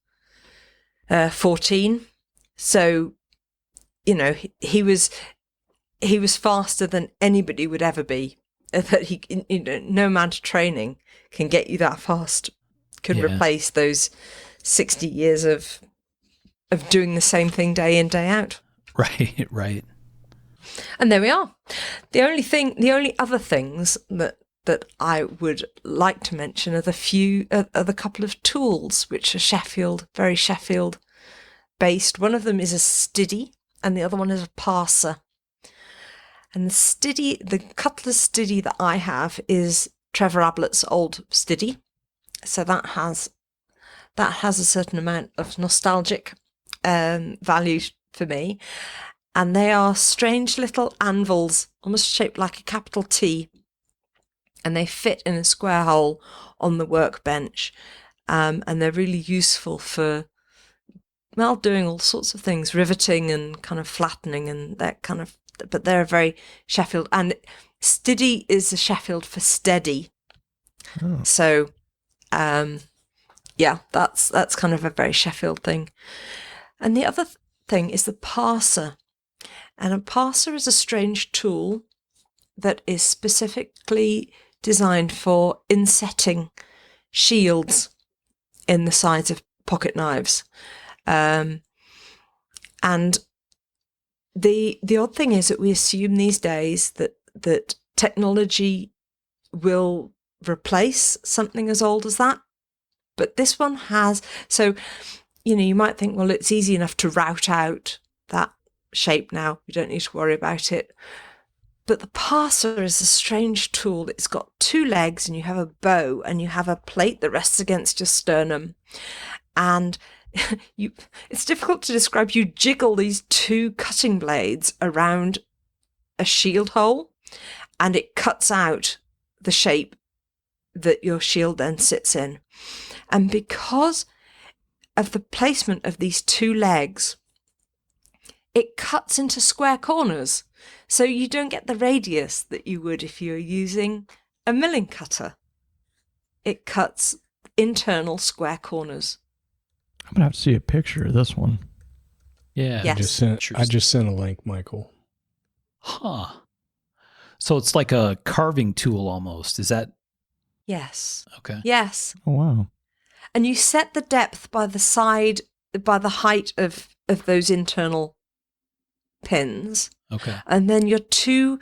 14. So, he was faster than anybody would ever be. That no amount of training can get you that fast. Can replace those 60 years of doing the same thing day in, day out.
Right.
And there we are. The only other things that I would like to mention are the couple of tools which are very Sheffield based. One of them is a Stevie and the other one is a Parser. And the cutlass Stevie that I have is Trevor Ablett's old Stevie. So that has a certain amount of nostalgic value for me. And they are strange little anvils, almost shaped like a capital T. And they fit in a square hole on the workbench. And they're really useful for, doing all sorts of things, riveting and kind of flattening and that kind of, but they're very Sheffield. And Stevie is a Sheffield for steady. Oh. So, that's kind of a very Sheffield thing. And the other thing is the Parser. And a Parser is a strange tool that is specifically designed for insetting shields in the sides of pocket knives. And the odd thing is that we assume these days that technology will replace something as old as that. But this one has, so, you might think, well, it's easy enough to route out that shape now. You don't need to worry about it. But the Parser is a strange tool. It's got two legs and you have a bow and you have a plate that rests against your sternum. And it's difficult to describe. You jiggle these two cutting blades around a shield hole and it cuts out the shape that your shield then sits in. And because of the placement of these two legs, it cuts into square corners. So you don't get the radius that you would if you're using a milling cutter. It cuts internal square corners.
I'm going to have to see a picture of this one.
Yeah.
Yes.
I just sent a link, Michael.
Huh. So it's like a carving tool almost. Is that
Yes.
okay?
Yes.
Oh, wow.
And you set the depth by the height of those internal pins.
Okay.
And then your two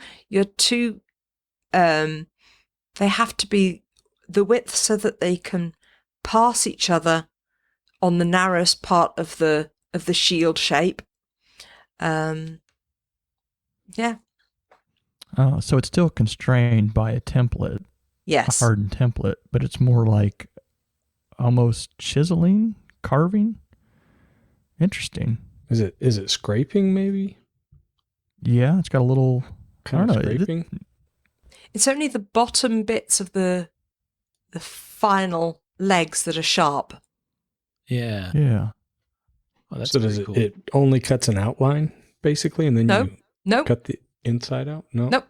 they have to be the width so that they can pass each other on the narrowest part of the shield shape. Yeah.
Oh, so it's still constrained by a template,
Yes.
a hardened template, but it's more like almost chiseling, carving. Interesting.
Is it scraping maybe?
Yeah, it's got a little
Kind
I
of
don't know.
scraping?
It's only the bottom bits of the final legs that are sharp.
Yeah.
Yeah.
Oh, that's
So does
pretty
it,
cool.
it only cuts an outline basically, and then you
Nope.
cut the inside out? No.
Nope.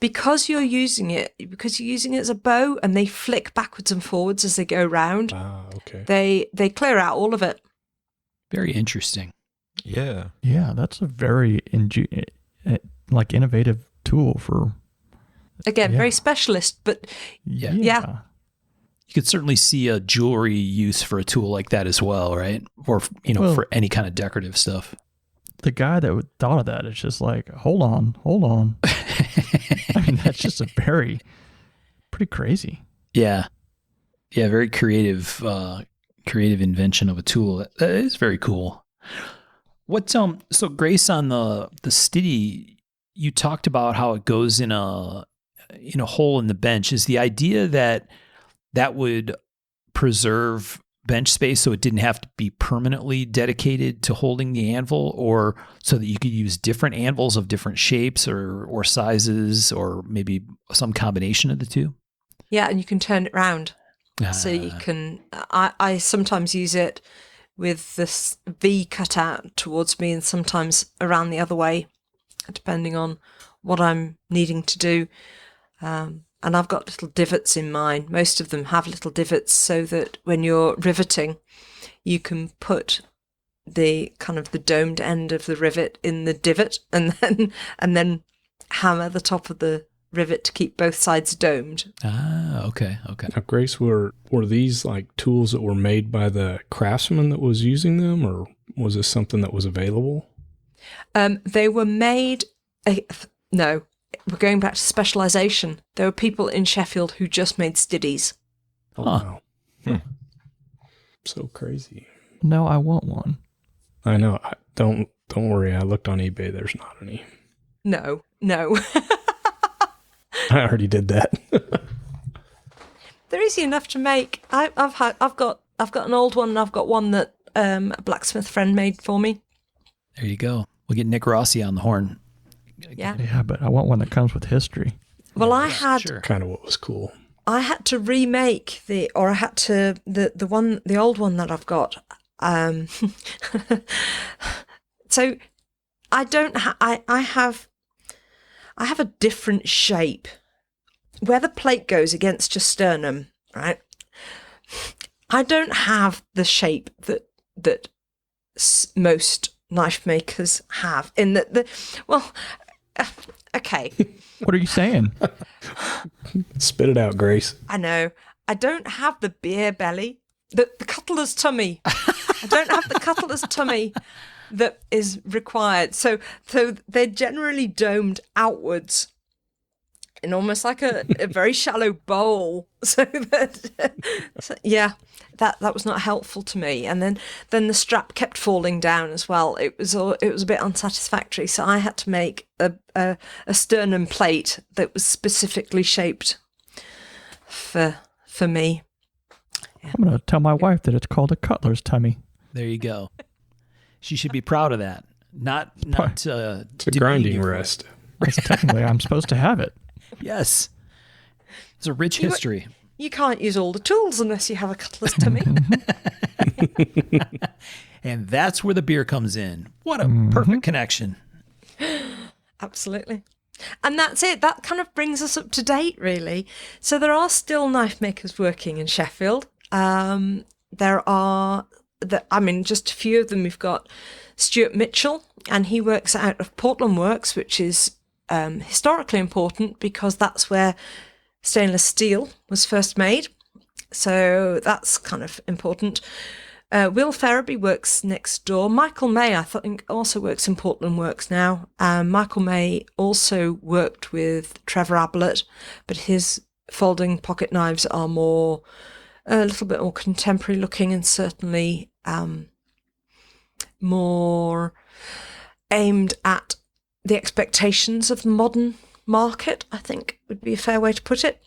Because you're using it as a bow, and they flick backwards and forwards as they go round.
Ah, okay.
They clear out all of it.
Very interesting.
Yeah.
Yeah, that's a very innovative tool for.
Again,
Yeah.
very specialist, but
Yeah.
Yeah.
You could certainly see a jewelry use for a tool like that as well, right? Or
Well-
for any kind of decorative stuff.
The guy that thought of that is just like, hold on. I mean, that's just pretty crazy.
Yeah. Yeah, very creative invention of a tool. That is very cool. What so Grace, on the Stevie, you talked about how it goes in a hole in the bench. Is the idea that would preserve bench space so it didn't have to be permanently dedicated to holding the anvil, or so that you could use different anvils of different shapes or sizes, or maybe some combination of the two?
yeah, and you can turn it round. So you can. I sometimes use it with this V cut out towards me, and sometimes around the other way, depending on what I'm needing to do. And I've got little divots in mine. Most of them have little divots so that when you're riveting, you can put the kind of the domed end of the rivet in the divot, and then hammer the top of the rivet to keep both sides domed.
Ah, okay.
Now, Grace, were these like tools that were made by the craftsman that was using them, or was this something that was available?
They were made. No, we're going back to specialization. There were people in Sheffield who just made stiddies.
Oh,
Huh.
wow. So crazy.
No, I want one.
I know. Don't worry. I looked on eBay. There's not any.
No.
I already did that.
They're easy enough to make. I've got an old one, and I've got one that a blacksmith friend made for me.
There you go. We'll get Nick Rossi on the horn.
Yeah.
Yeah, but I want one that comes with history.
Well, I had
Sure.
Kind of what was cool.
I had to remake the old one that I've got. So I don't. I have a different shape where the plate goes against your sternum, right? I don't have the shape that most knife makers have. In that okay.
What are you saying?
Spit it out, Grace.
I know. I don't have the beer belly, the cutler's tummy. I don't have the cutler's tummy that is required. So they're generally domed outwards in almost like a very shallow bowl. So that was not helpful to me. And then the strap kept falling down as well. It was a bit unsatisfactory. So I had to make a sternum plate that was specifically shaped for me.
I'm going to tell my wife that it's called a cutler's tummy.
There you go. She should be proud of that. Not
It's a
demeaning
grinding
you for it.
rest.
Because technically I'm supposed to have it.
Yes. It's a rich history.
You can't use all the tools unless you have a cutler's tummy.
And that's where the beer comes in. What a perfect connection.
Absolutely. And that's it. That kind of brings us up to date, really. So there are still knife makers working in Sheffield. There are, just a few of them. We've got Stuart Mitchell, and he works out of Portland Works, which is historically important because that's where stainless steel was first made. So that's kind of important. Will Ferriby works next door. Michael May, I think, also works in Portland Works now. Michael May also worked with Trevor Ablett, but his folding pocket knives are a little bit more contemporary looking, and certainly more aimed at the expectations of the modern market, I think would be a fair way to put it.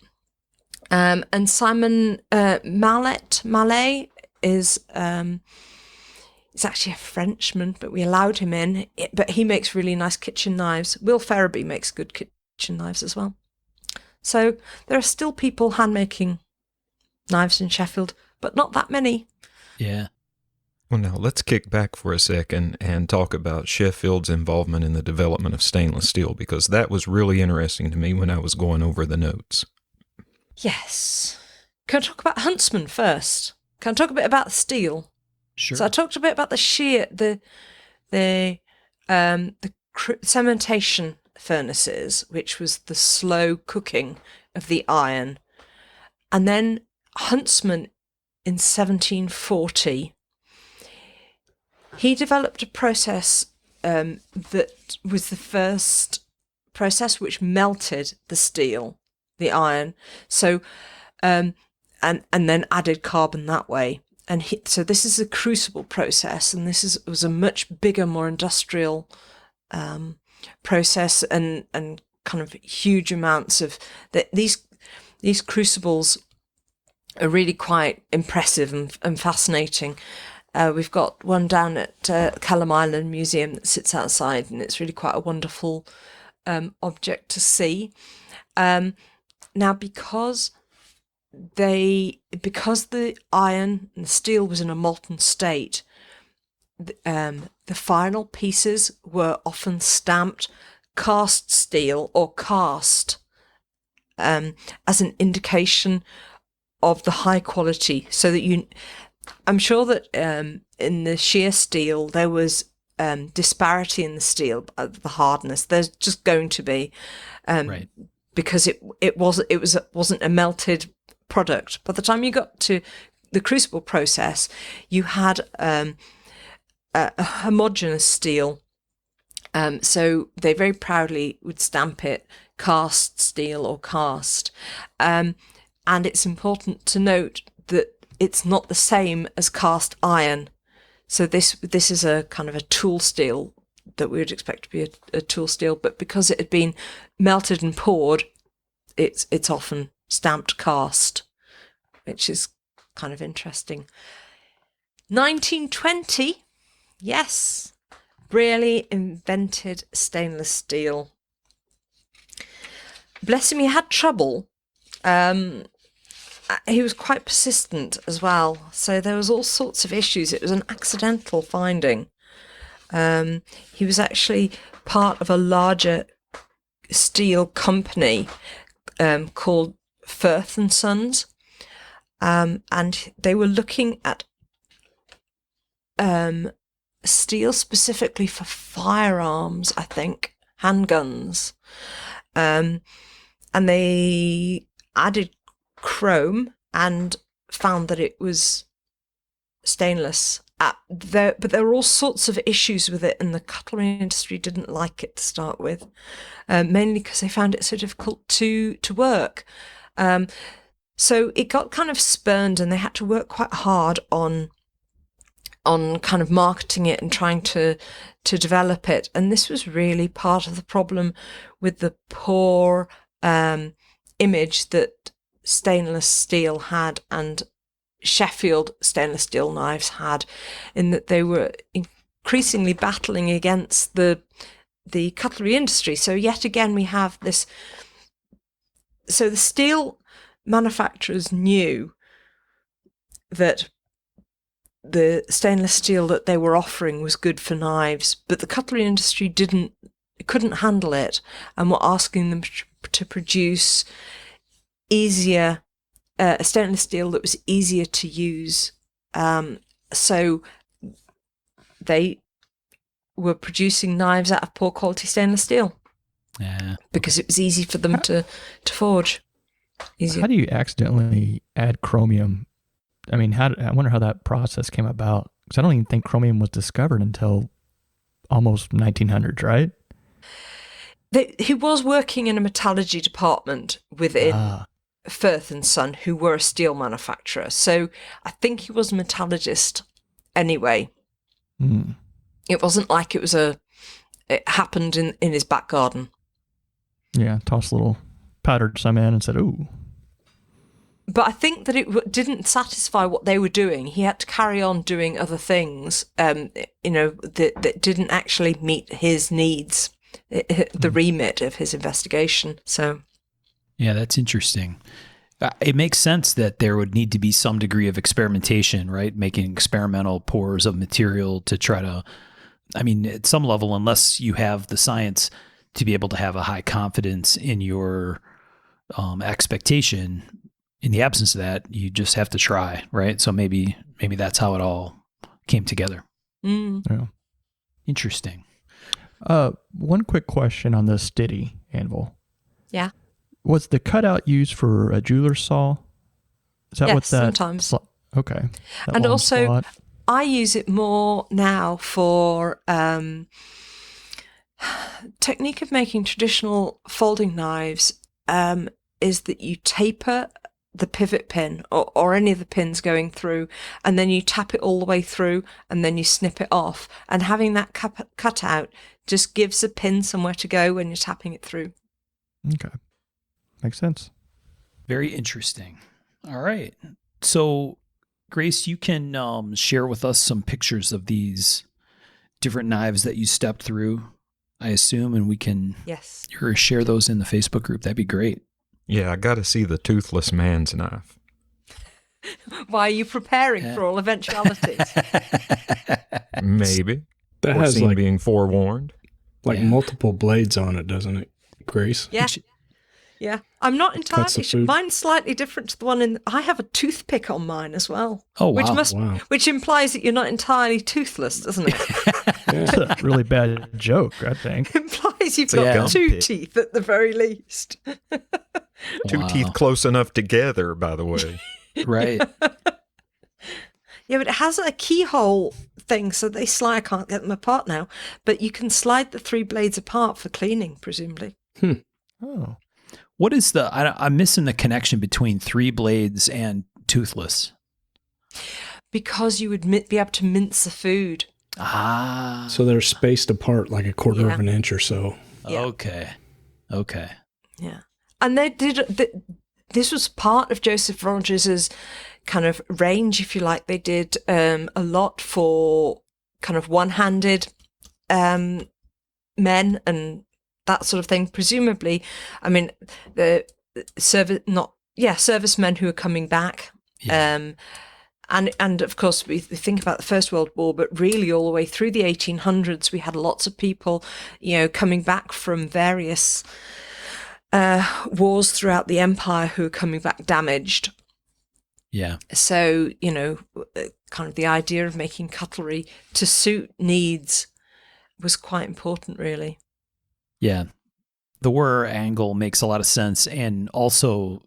And Simon Mallette is he's actually a Frenchman, but we allowed him in. But he makes really nice kitchen knives. Will Ferriby makes good kitchen knives as well. So there are still people hand-making knives in Sheffield, but not that many.
Yeah.
Well, now let's kick back for a second and talk about Sheffield's involvement in the development of stainless steel, because that was really interesting to me when I was going over the notes.
Yes. Can I talk about Huntsman first? Can I talk a bit about steel?
Sure.
So I talked a bit about the cementation furnaces, which was the slow cooking of the iron. And then Huntsman in 1740, he developed a process that was the first process which melted the steel, the iron. So, and then added carbon that way. And so this is a crucible process, and was a much bigger, more industrial process, and kind of huge amounts of these crucibles are really quite impressive and fascinating. We've got one down at Callum Island Museum that sits outside, and it's really quite a wonderful object to see. Now, because the iron and the steel was in a molten state, the final pieces were often stamped cast steel or cast as an indication of the high quality, so that I'm sure that in the shear steel there was disparity in the steel, the hardness. There's just going to be,
right,
because it wasn't a melted product. By the time you got to the crucible process, you had a homogeneous steel. So they very proudly would stamp it cast steel or cast. And it's important to note that it's not the same as cast iron. So this is a kind of a tool steel that we would expect to be a tool steel, but because it had been melted and poured, it's often stamped cast, which is kind of interesting. 1920, yes, Brearley invented stainless steel. Bless him, he had trouble. He was quite persistent as well, so there was all sorts of issues. It was an accidental finding. He was actually part of a larger steel company called Firth and Sons, and they were looking at steel specifically for firearms, I think, handguns, and they added chrome and found that it was stainless. But there were all sorts of issues with it, and the cutlery industry didn't like it to start with, mainly because they found it so difficult to work. So it got kind of spurned, and they had to work quite hard on kind of marketing it and trying to develop it. And this was really part of the problem with the poor image that stainless steel had, and Sheffield stainless steel knives had, in that they were increasingly battling against the cutlery industry. So yet again we have this. So the steel manufacturers knew that the stainless steel that they were offering was good for knives, but the cutlery industry couldn't handle it, and were asking them to produce easier a stainless steel that was easier to use. So they were producing knives out of poor quality stainless steel.
Yeah.
Because it was easy for them to forge. Easier.
How do you accidentally add chromium? I mean, I wonder how that process came about. Because I don't even think chromium was discovered until almost 1900s, right?
He was working in a metallurgy department within Firth and Son, who were a steel manufacturer. So I think he was a metallurgist anyway.
Mm.
It wasn't like it happened in his back garden.
Yeah, tossed a little powdered some in and said, ooh.
But I think that it didn't satisfy what they were doing. He had to carry on doing other things, that didn't actually meet his needs, the remit of his investigation. So,
yeah, that's interesting. It makes sense that there would need to be some degree of experimentation, right? Making experimental pours of material to try to, I mean, at some level, unless you have the science to be able to have a high confidence in your expectation. In the absence of that, you just have to try, right? So maybe that's how it all came together.
Mm.
Yeah.
Interesting.
One quick question on the Stitty anvil.
Yeah.
Was the cutout used for a jeweler's saw? Is that
yes,
what that?
Sometimes.
Okay. That
And
long
also,
slot?
I use it more now for technique of making traditional folding knives is that you taper the pivot pin or any of the pins going through, and then you tap it all the way through, and then you snip it off. And having that cut out just gives the pin somewhere to go when you're tapping it through.
Okay. Makes sense.
Very interesting. All right. So, Grace, you can share with us some pictures of these different knives that you stepped through, I assume, and we can share those in the Facebook group. That'd be great.
Yeah, I got to see the toothless man's knife.
Why are you preparing for all eventualities?
Maybe.
That has
being forewarned.
Multiple blades on it, doesn't it, Grace?
Yeah. Yeah. I'm not entirely sure. Mine's slightly different to the one I have a toothpick on mine as well.
Oh, wow.
Which implies that you're not entirely toothless, doesn't it?
That's a really bad joke, I think.
Implies you've got two teeth at the very least.
Two teeth close enough together, by the way.
Right.
Yeah, but it has a keyhole thing, so they slide. I can't get them apart now. But you can slide the three blades apart for cleaning, presumably.
Oh.
What is I'm missing the connection between three blades and toothless.
Because you would be able to mince the food.
Ah.
So they're spaced apart like a quarter of an inch or so.
Yeah. Okay.
Yeah. And they did, this was part of Joseph Rogers's kind of range, if you like. They did a lot for kind of one-handed men and that sort of thing. Presumably, I mean, the servicemen who are coming back. Yeah. And of course, we think about the First World War, but really all the way through the 1800s, we had lots of people, coming back from various wars throughout the empire who are coming back damaged.
Yeah.
So, kind of the idea of making cutlery to suit needs was quite important, really.
Yeah. The war angle makes a lot of sense. And also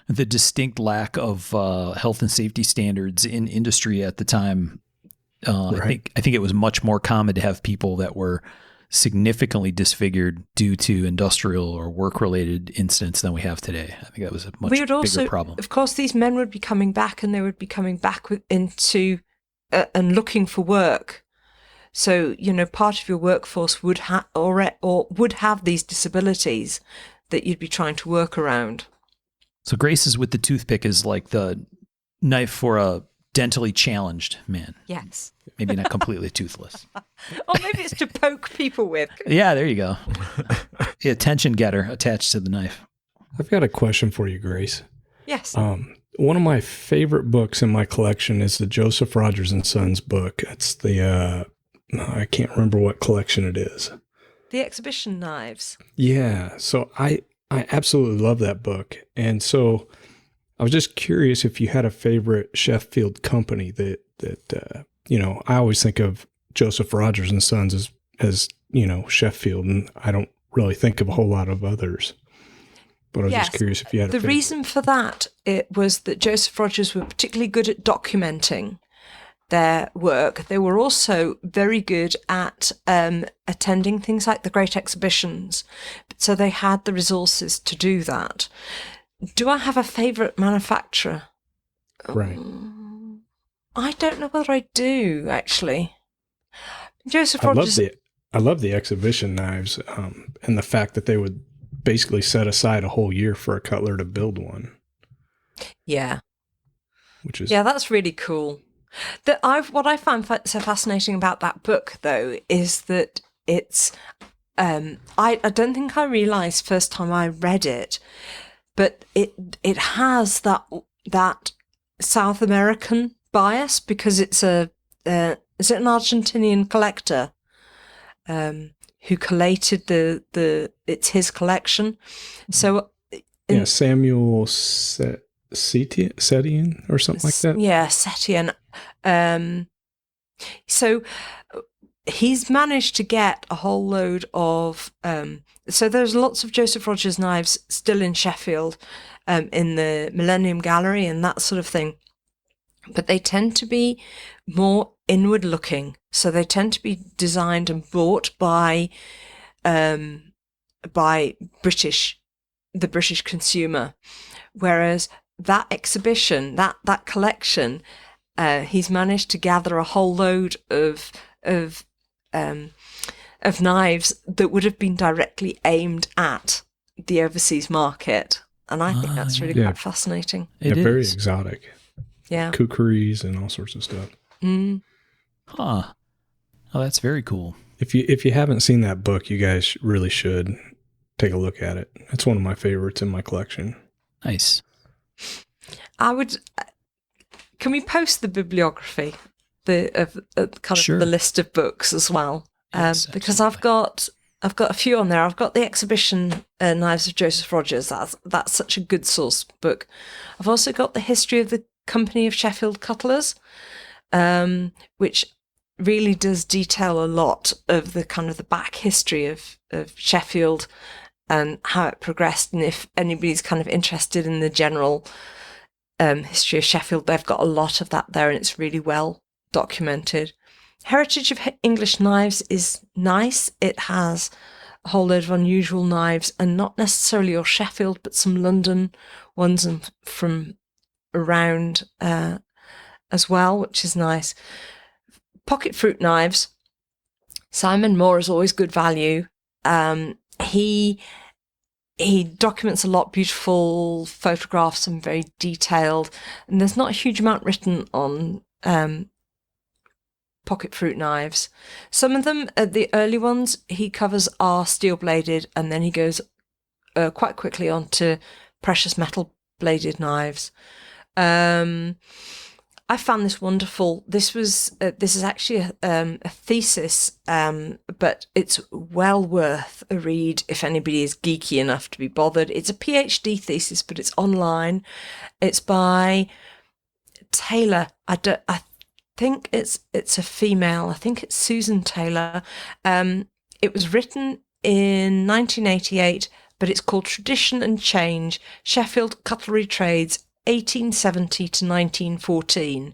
the distinct lack of health and safety standards in industry at the time. Right. I think it was much more common to have people that were significantly disfigured due to industrial or work-related incidents than we have today. I think that was a much bigger problem.
Of course, these men would be coming back, and they would be coming back into and looking for work. So, part of your workforce would would have these disabilities that you'd be trying to work around.
So Grace's with the toothpick is like the knife for a dentally challenged man.
Yes.
Maybe not completely toothless.
Or maybe it's to poke people with.
Yeah, there you go. The attention getter attached to the knife.
I've got a question for you, Grace.
Yes.
One of my favorite books in my collection is the Joseph Rogers and Sons book. It's the, I can't remember what collection it is.
The exhibition knives.
Yeah. So I absolutely love that book. And so I was just curious if you had a favorite Sheffield company that I always think of Joseph Rogers and Sons as Sheffield, and I don't really think of a whole lot of others. But I was just curious if you had a favorite.
Reason for that it was that Joseph Rogers were particularly good at documenting their work. They were also very good at attending things like the great exhibitions. So they had the resources to do that. Do I have a favourite manufacturer?
Right.
I don't know whether I do, actually. Joseph Rogers.
I love the exhibition knives and the fact that they would basically set aside a whole year for a cutler to build one.
Yeah.
Yeah,
that's really cool. What I find so fascinating about that book, though, is that it's. I don't think I realised first time I read it, but it has that South American bias because it's is it an Argentinian collector who collated it's his collection. So
Samuel Setien or something like that.
Yeah, Setien. So he's managed to get a whole load of. So there's lots of Joseph Rogers knives still in Sheffield, in the Millennium Gallery and that sort of thing, but they tend to be more inward looking. So they tend to be designed and bought by the British consumer, whereas that exhibition, that collection, he's managed to gather a whole load of knives that would have been directly aimed at the overseas market, and I think that's really quite fascinating.
It is very exotic.
Yeah,
kukris and all sorts of stuff.
Mm.
Huh. Oh, that's very cool.
If you haven't seen that book, you guys really should take a look at it. It's one of my favorites in my collection.
Nice.
I would. Can we post the bibliography, the list of books as well?
Yes,
because I've got a few on there. I've got the exhibition Knives of Joseph Rogers. That's such a good source book. I've also got the history of the Company of Sheffield Cutlers, which really does detail a lot of the kind of the back history of Sheffield and how it progressed. And if anybody's kind of interested in the general history of Sheffield, they've got a lot of that there, and it's really well documented. Heritage of English Knives is nice. It has a whole load of unusual knives, and not necessarily all Sheffield, but some London ones and from around as well, which is nice. Pocket fruit knives. Simon Moore is always good value. He documents a lot, beautiful photographs and very detailed. And there's not a huge amount written on pocket fruit knives. Some of them, the early ones, he covers are steel bladed, and then he goes quite quickly on to precious metal bladed knives. I found this wonderful. This is actually a thesis, but it's well worth a read if anybody is geeky enough to be bothered. It's a PhD thesis, but it's online. It's by Taylor. I think it's a female. I think it's Susan Taylor. It was written in 1988, but it's called Tradition and Change: Sheffield Cutlery Trades 1870 to 1914,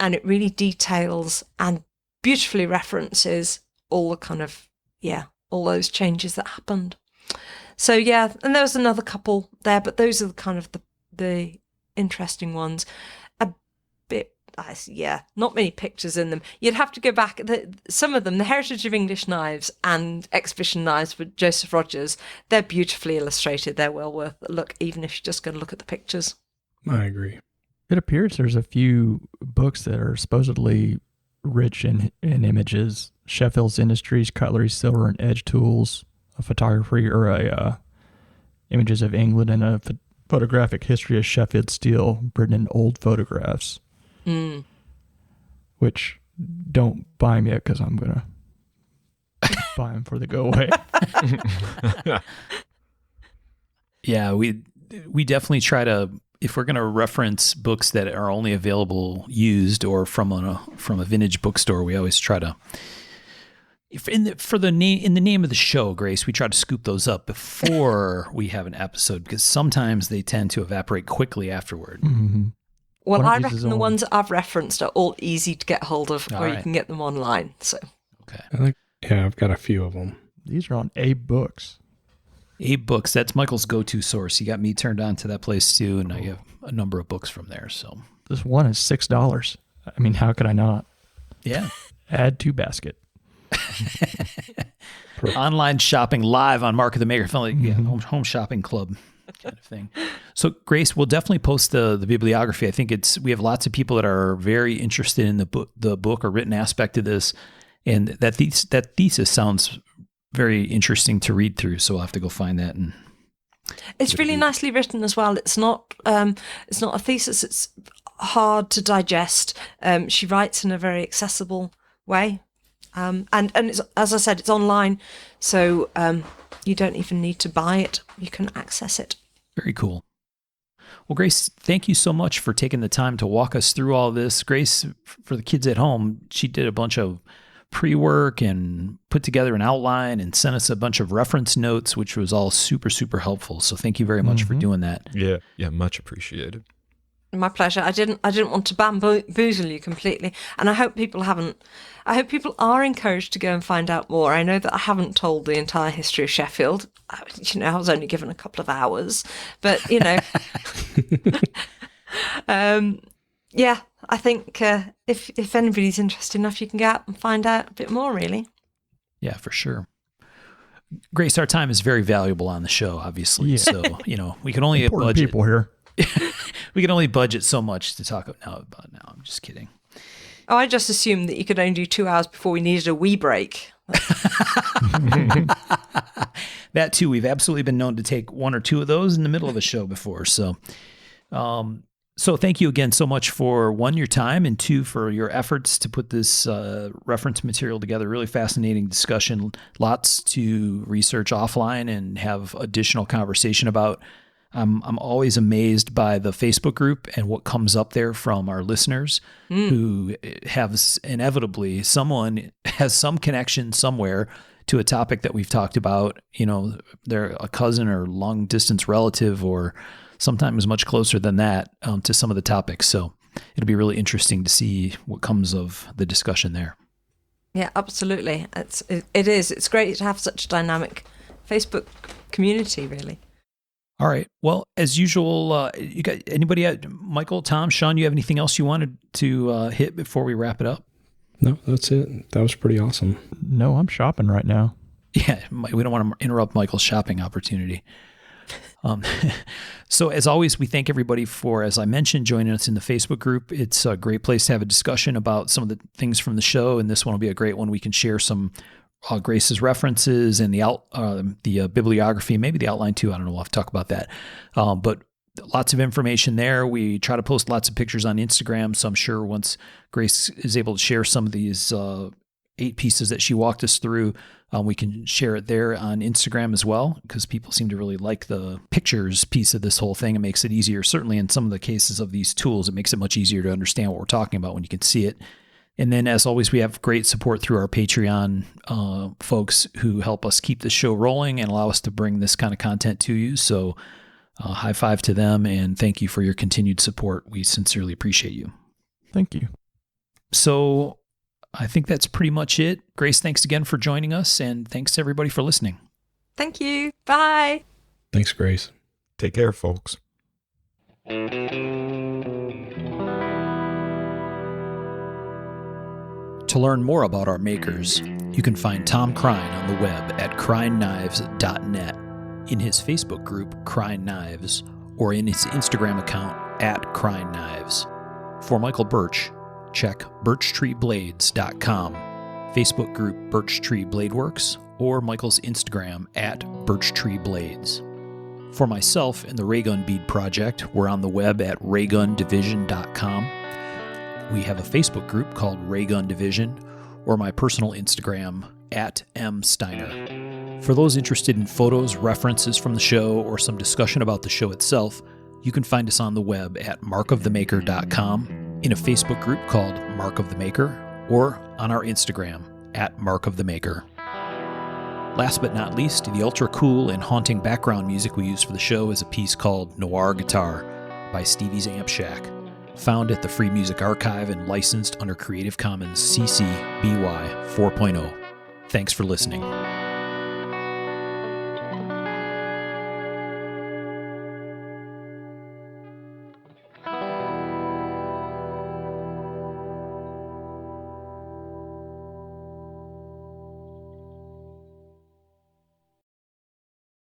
and it really details and beautifully references all the kind of all those changes that happened. So and there was another couple there, but those are the kind of the interesting ones. A bit not many pictures in them. You'd have to go back. Some of them, the Heritage of English Knives and Exhibition Knives with Joseph Rogers, they're beautifully illustrated. They're well worth a look, even if you're just going to look at the pictures.
I agree.
It appears there's a few books that are supposedly rich in images. Sheffield's Industries, Cutlery, Silver, and Edge Tools, a photography or images of England, and a photographic history of Sheffield steel written in old photographs.
Mm.
Which don't buy them yet because I'm going to buy them for the go away.
Yeah, we definitely try to, if we're going to reference books that are only available used or from a vintage bookstore, we always try to in the name of the show, Grace, we try to scoop those up before we have an episode because sometimes they tend to evaporate quickly afterward.
Mm-hmm.
Well, I reckon the ones that I've referenced are all easy to get hold of, or you can get them online. So,
okay.
I've got a few of them.
These are on Abe Books.
Abe Books, that's Michael's go-to source. He got me turned on to that place too, and I have a number of books from there. So
this one is $6. I mean, how could I not?
Yeah.
Add to basket.
Online shopping live on Mark of the Maker, home shopping club kind of thing. So Grace, we'll definitely post the bibliography. I think we have lots of people that are very interested in the book or written aspect of this, and that thesis sounds very interesting to read through. So I'll have to go find that. And
it's really nicely written as well. It's not a thesis. It's hard to digest. She writes in a very accessible way. And it's, as I said, it's online, so you don't even need to buy it. You can access it.
Very cool. Well, Grace, thank you so much for taking the time to walk us through all this. Grace, for the kids at home, she did a bunch of pre-work and put together an outline and sent us a bunch of reference notes, which was all super, super helpful. So thank you very much for doing that.
Yeah, much appreciated.
My pleasure. I didn't want to bamboozle you completely, and I hope people are encouraged to go and find out more. I know that I haven't told the entire history of Sheffield. I was only given a couple of hours, but yeah, I think if anybody's interested enough, you can go out and find out a bit more. Really.
Yeah, for sure. Grace, our time is very valuable on the show, obviously. Yeah. So we can only
budget people here.
We can only budget so much to talk about now. I'm just kidding.
Oh, I just assumed that you could only do 2 hours before we needed a wee break.
That too. We've absolutely been known to take 1 or 2 of those in the middle of a show before. So, so thank you again so much for 1, your time, and 2, for your efforts to put this reference material together. Really fascinating discussion. Lots to research offline and have additional conversation about. I'm always amazed by the Facebook group and what comes up there from our listeners who have inevitably someone has some connection somewhere to a topic that we've talked about. They're a cousin or long distance relative, or sometimes much closer than that to some of the topics. So it'll be really interesting to see what comes of the discussion there.
Yeah, absolutely. It is. It's great to have such a dynamic Facebook community, really.
All right. Well, as usual, you got anybody? Michael, Tom, Sean, you have anything else you wanted to hit before we wrap it up?
No, that's it. That was pretty awesome.
No, I'm shopping right now.
Yeah, we don't want to interrupt Michael's shopping opportunity. So as always, we thank everybody for, as I mentioned, joining us in the Facebook group. It's a great place to have a discussion about some of the things from the show, and this one will be a great one. We can share some Grace's references and the bibliography, maybe the outline too. I don't know. We'll have to talk about that. But lots of information there. We try to post lots of pictures on Instagram. So I'm sure once Grace is able to share some of these 8 pieces that she walked us through, we can share it there on Instagram as well, because people seem to really like the pictures piece of this whole thing. It makes it easier. Certainly in some of the cases of these tools, it makes it much easier to understand what we're talking about when you can see it. And then, as always, we have great support through our Patreon folks who help us keep the show rolling and allow us to bring this kind of content to you. So high five to them, and thank you for your continued support. We sincerely appreciate you.
Thank you.
So I think that's pretty much it. Grace, thanks again for joining us, and thanks to everybody for listening.
Thank you. Bye.
Thanks, Grace.
Take care, folks.
To learn more about our makers, you can find Tom Crine on the web at crineknives.net, in his Facebook group, Crine Knives, or in his Instagram account, @CrineKnives. For Michael Birch, check birchtreeblades.com, Facebook group Birch Tree Blade Works, or Michael's Instagram @BirchTreeBlades. For myself and the Raygun Bead Project, we're on the web at raygundivision.com. We have a Facebook group called Raygun Division, or my personal Instagram @msteiner. For those interested in photos, references from the show, or some discussion about the show itself, you can find us on the web at markofthemaker.com, in a Facebook group called Mark of the Maker, or on our Instagram at Mark of the Maker. Last but not least, the ultra cool and haunting background music we use for the show is a piece called Noir Guitar by Stevie's Amp Shack, found at the Free Music Archive and licensed under Creative Commons CC BY 4.0. Thanks for listening.